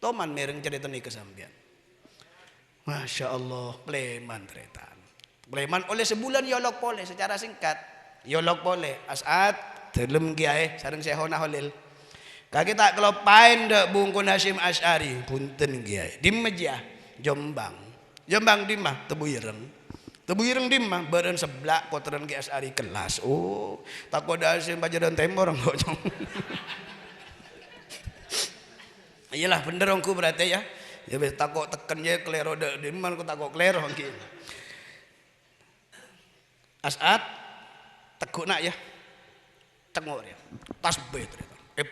toman mereng cerita ni kesambian. Masya Allah, pleman tretan. Pleman oleh sebulan yolok pole secara singkat. Yolok pole As'ad dalam kiai sareng Syekhona Khalil. Kaki tak kelopain dak bungkun Hashim Asy'ari punten kiai. Di meja Jombang dimah Tebuireng dimah beren seblak potren Ki Asy'ari kelas. Oh, takut Hashim pajadan temor kok. Iyalah bener ongku berarti ya. Ya wis takok teken ye klero dak diman ku takok klero iki. As'ad teguk nak ya. Tengok ya. Tasbih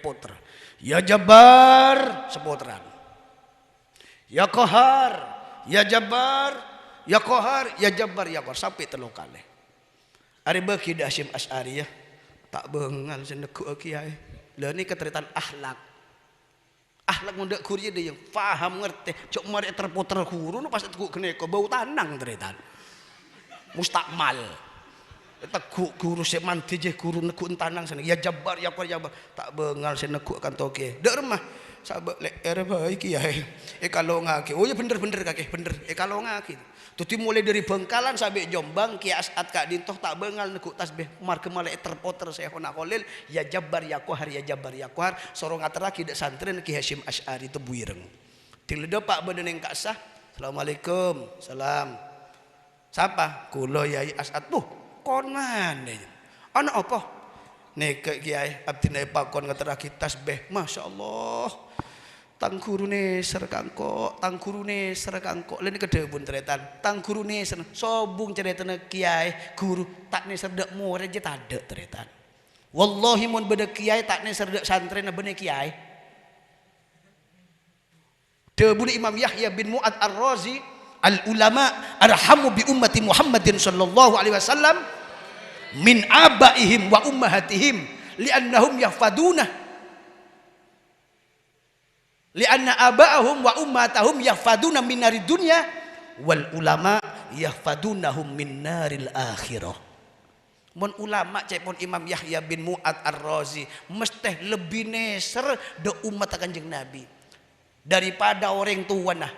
putra. Ya Jabbar sepotran. Ya Qahar, ya Jabbar, ya Qahar, ya Jabbar, ya Qahar sampai 3 kali. Ari bagi Hashim Asy'ari ya. Tak bengal seneguk kiai. Lah ni keteritan akhlak. Akhlak mundak kurya dia yang faham ngerti cok mari terputer huru nu pas teguk kene ko bau tanang tretan mustakmal Teguk guru se manti je guru nekuk tanang sana. Ya Jabbar ya Jabbar. Tak bengal se nekuk kan toke. Dek remah. Sahabat lek baik kiai. Kalau ngaki. Oh ya bener kakek bener. Kalau ngaki. Tuti mulai dari Bengkalan sampai Jombang Kiai As'ad Kak Dintoh tak bengal nekuk tasbih mar kemalek terpoter Syekhona Khalil ya Jabbar ya Qahar ya Jabbar ya Qahar sorong ateraki dak santren Ki Hasyim Asy'ari itu buireng. Tilede Pak bedeneng Kak Sah. Assalamualaikum. Salam. Siapa? Kula Yai As'ad. Kon mana? Anak apa? Nek Kiai abdi pakon ngateraki tasbih. Masyaallah. Tang gurune serkangkok, tang gurune serkangkok. Lain kedebun tretan. Tang gurune sobung ceritane Kiai guru tak ne serdek murid je tadek tretan. Wallahi mun beda Kiai tak ne serdek santren bene Kiai. Debun Imam Yahya bin Mu'ad Ar-Razi, al ulama arhamu bi ummati Muhammadin sallallahu alaihi wasallam min abaihim wa ummahatihim li'annahum yahfaduna li'anna aba'ahum wa ummatahum yahfaduna min narid dunya wal ulama yahfadunahum min naril akhirah. Mun ulama cek pun Imam Yahya bin Mu'ad Ar-Razi mesti lebih neser de umat Kanjeng Nabi daripada orang tua nah.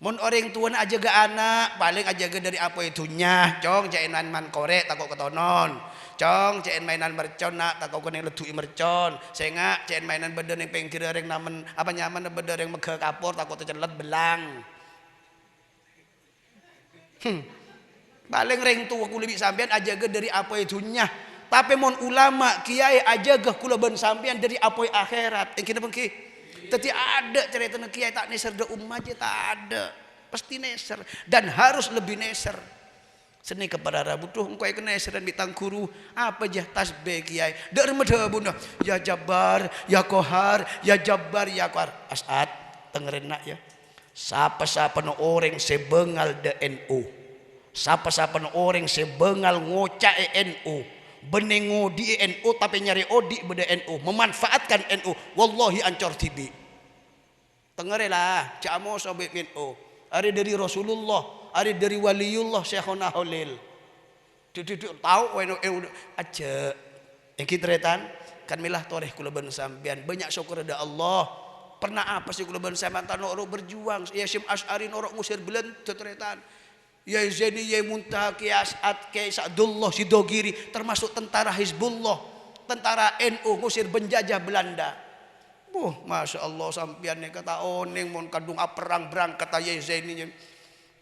Mun orang tua aja ga anak paling aja ga dari apa itunya cong cainan man korek takut ketonon. Cong cen mainan mercon nak tak kau kena ledui mercon sehingga cen mainan beden yang pengkir yang namen apa nyaman beden yang megah kapur takut tercelet belang paling ring tua aku lebih sampean aja ge dari apa itunya tapi mon ulama kiai aja ge kula ben sampean dari apa akhirat yang kena pengki tadi ada cerita kiai tak neser de ummah aja tak ada pasti neser dan harus lebih neser. Seni kepada rabutuh engkau yang kena eseran bitang guru apa jah tasbih kiai dak remeda bunda ya Jabbar ya Qahar ya Jabbar ya Qahar As'ad dengerin nak ya siapa-siapa no orang sebengal de NU siapa-siapa no orang sebengal ngocak NU benengo di NU tapi nyari odi bede NU memanfaatkan NU wallahi ancor tibi tengerilah camo sobe NU hari dari Rasulullah ari dari waliullah Syekhona Khalil. Tahu aja. Yang kitretan kan milah toreh kula ben sampean banyak syukur ada Allah. Pernah apa sih kula ben sampean tanok berjuang ya Hasyim Asy'ari norok ngusir belen tetretan. Ya Zaini ya Muntaha Kiai As'ad Kiai Sa'dullah Sidogiri termasuk tentara Hizbullah, tentara NU ngusir penjajah Belanda. Masya Allah sampean kata oneng mon kadung perang berangkat ya Zaini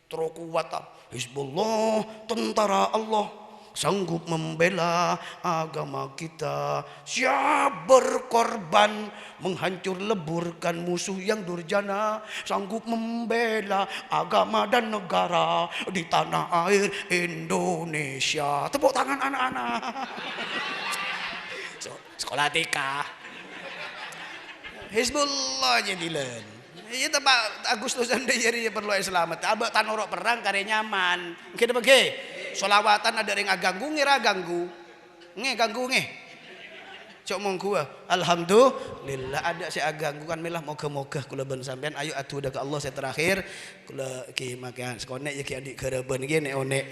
terus kuat Hizbullah tentara Allah sanggup membela agama kita siap berkorban menghancur leburkan musuh yang durjana sanggup membela agama dan negara di tanah air Indonesia. Tepuk tangan anak-anak. Sekolah TK Hizbullah jadilan. Iya Pak Agustusan dari perlu selamat. Abah tanorok perang kare nyaman. Kita bagi solawatan ada yang aganggu ngira ganggu. Ganggu nge. Cok mongku alhamdulillah ada si aganggu kan milah moga-moga kula ben sampean ayo atuh da ke Allah saya terakhir kula ki makan sekonek ya ki adik kereben iki nek onek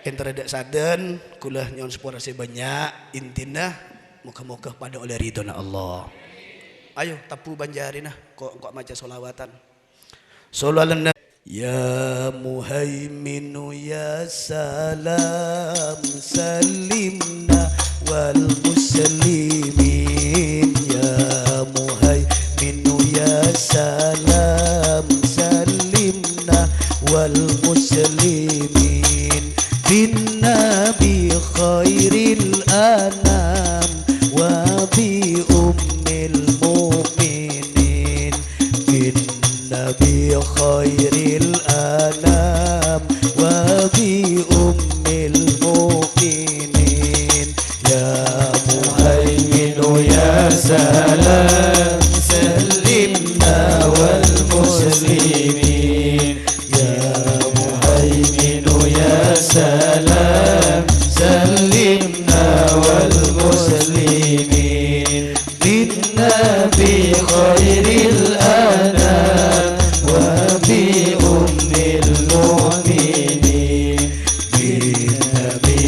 enterdak saden kula nyon sepura banyak intina moga-moga pada oleh ridhona Allah. Ayo tapu banjarinah kok maca solawatan. Sallallahu ya muhaiminu ya salam salimna wal muslimin ya muhaiminu ya salam salimna wal muslimin bin nabi khairil anam wa bi المؤمنين بالنبي خير الأنام وبأم المؤمنين يا مهيمن يا سلام سلمنا والمسلمين يا مهيمن يا سلام سلمنا والمسلمين بالنبي خير الأنام وبأم المؤمنين بالنبي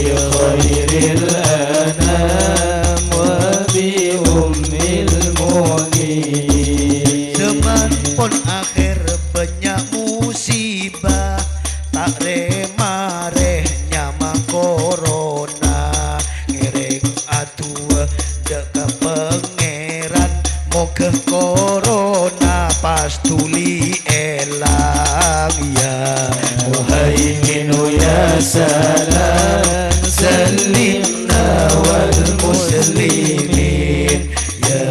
pangeran moga corona pas tuli elang ya Muhaimin ya salam salimna wal muslimin ya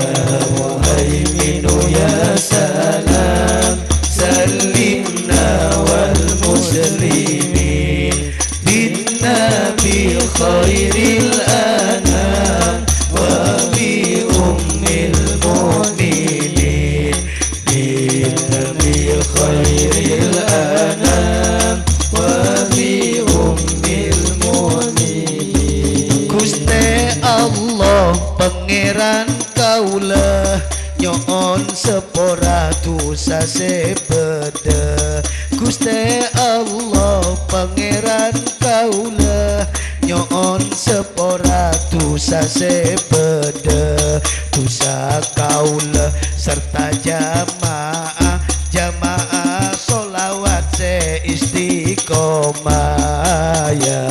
Muhaimin ya salam salimna wal muslimin bin nabi khairil anam wa bi ummil mu'minin bin nabi khairil anam wa bi ummil mu'minin Gusti Allah pangeran kaulah nyon sepora dosa sebeda Gusti Allah pangeran kaulah nyon sepora dosa sebeda dosa kaulah serta jamaah solawat se istiqomah ya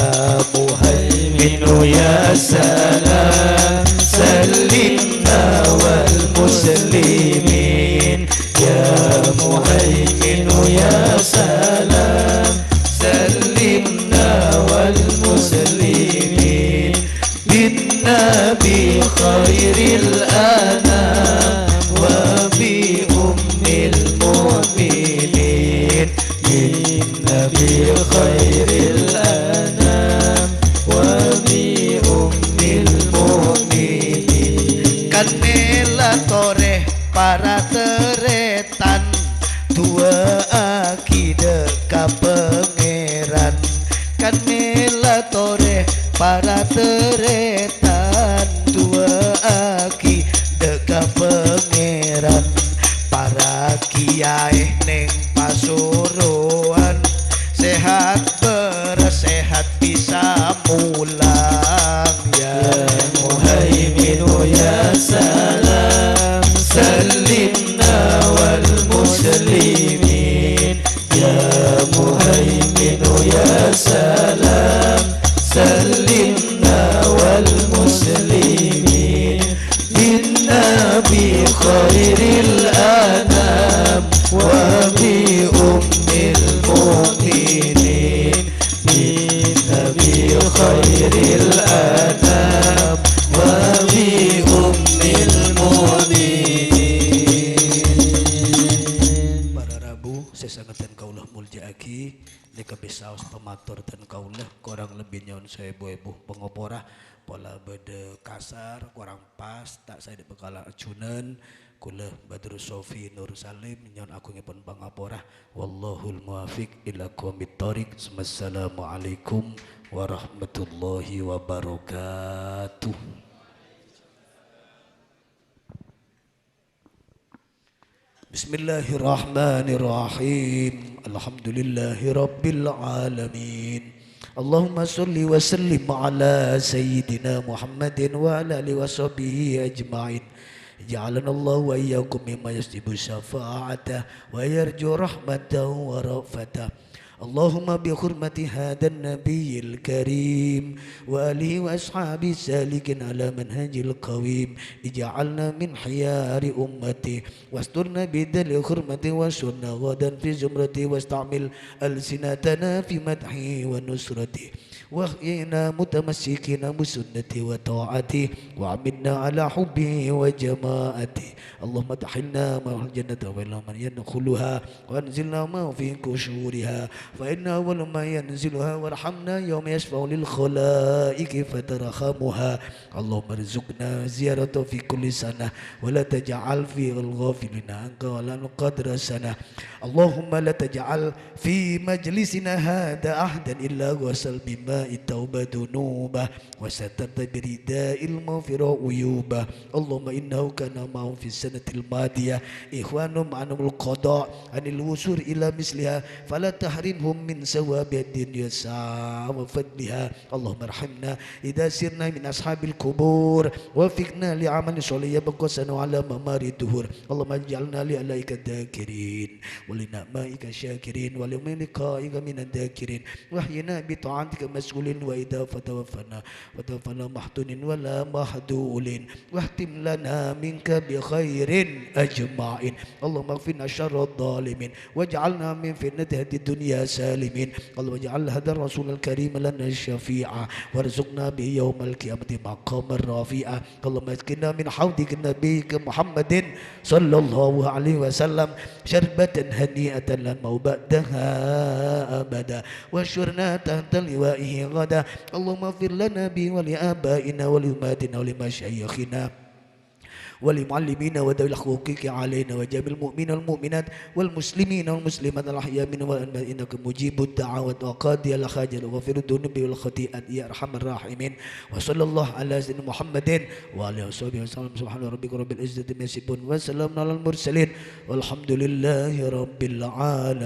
Muhaimin ya salam salimna wal muslimin ya Muhaimin ya salam salimna wal muslimin bin nabi khairil anam wa bi ummil mu'minin bin nabi khairil anam wa bi ummil mu'minin kan melatore para teretan dua akide ka pangeran kan melatore para teretan dua akide ka pangeran para kiai neng pasuruan sehat bersehat bisa pulang ya Muhaimin ya salam salimna wal muslimin ya Muhaimin ya salam salimna wal muslimin bin nabi khairil anam wa bi ummil mu'minin bin nabi khairil anam wa bi ummil mu'minin para rabu sesangatan kaulah muljaaki deka besaos pematur dan kaulah korang lebih nyon saya ibu pengoporah pola bede kasar kurang pas tak saya dibekala acunan kula Badrus Sofi Nur Salim nyon aku ngepon pangaporah wallahul muwafiq ila qomit thoriq. Assalamualaikum warahmatullahi wabarakatuh. Bismillahirrahmanirrahim. Alhamdulillahi rabbil alamin. Allahumma salli wa sallim ala sayyidina Muhammadin wa ala alihi wa sahbihi ajma'in. Ja'alana Allah wa iyyakum mimma yastibu syafa'atah wa yarju rahmatahu wa rafatahu. Allahumma bi hurmati hadan nabiyil karim wa alihi wa ashabi salikin ala manhajil qawim ij'alna min khiyari ummati wasturna bidal hurmati wa sunna ghadan fi zumrati wasta'mil alsinatana fi madhi wa nusrati wahyina mutamassikina bisunnati wa ta'ati wa aminna ala hubbi wa jama'ati. Allahumma tahilna ma'al jannata wa ila man yadkhuluha wa anzilna ma fi kushuriha fa inna awwal ma yanziluha warhamna yawma yashfa'u lil khalaiqi fatarhamuha. Allahumma rizqna ziyarata fi kulli sanah wa la taj'al fi al-ghafilina anka wa la nuqadra sanah. Allahumma la taj'al fi majlisina hadha ahdan illa wasal bima التوبة ذنوبه وسترت برداء المغفرة عيوبه. اللهم إنه كان معهم في السنة الماضية إخوانهم عنهم القضاء عن الوصول إلى مثلها فلا تحرمهم من ثواب الدنيا ساعة وفضلها. اللهم ارحمنا إذا سرنا من أصحاب القبور وفقنا لعمل صالح يبقى سنة على ممار الدهور. اللهم اجعلنا لعليك الذاكرين ولنعمائك الشاكرين وليوم لقائك من الذاكرين واحينا بطاعتك مسؤول وإذا فتوفنا محتون ولا محدول واختم لنا منك بخير أجمعين اللهم اغفرنا شر الظالمين واجعلنا من فتنة هذه الدنيا سالمين اللهم اجعل هذا الرسول الكريم لنا الشفيعة وارزقنا به يوم القيامة مقاما رفيعا اللهم اسقنا من حوضك نبيك محمد صلى الله عليه وسلم شربة هنيئة لا نظمأ بعدها أبدا واشرنا تحت لوائه غدا اللهم اغفر لنا به ولآبائنا ولأمهاتنا ولمشايخنا ولمعلمينا وذوي الحقوق علينا وجميع المؤمنين والمؤمنات والمسلمين والمسلمات الأحياء منهم والأموات إنك مجيب الدعوات وقاضي الحاجات وغفر الذنوب والخطيئات يا أرحم الراحمين وصلى الله على سيدنا محمد وعلى آله وصحبه وسلم سبحان ربك رب العزة عما يصفون وسلام على المرسلين والحمد لله رب العالمين.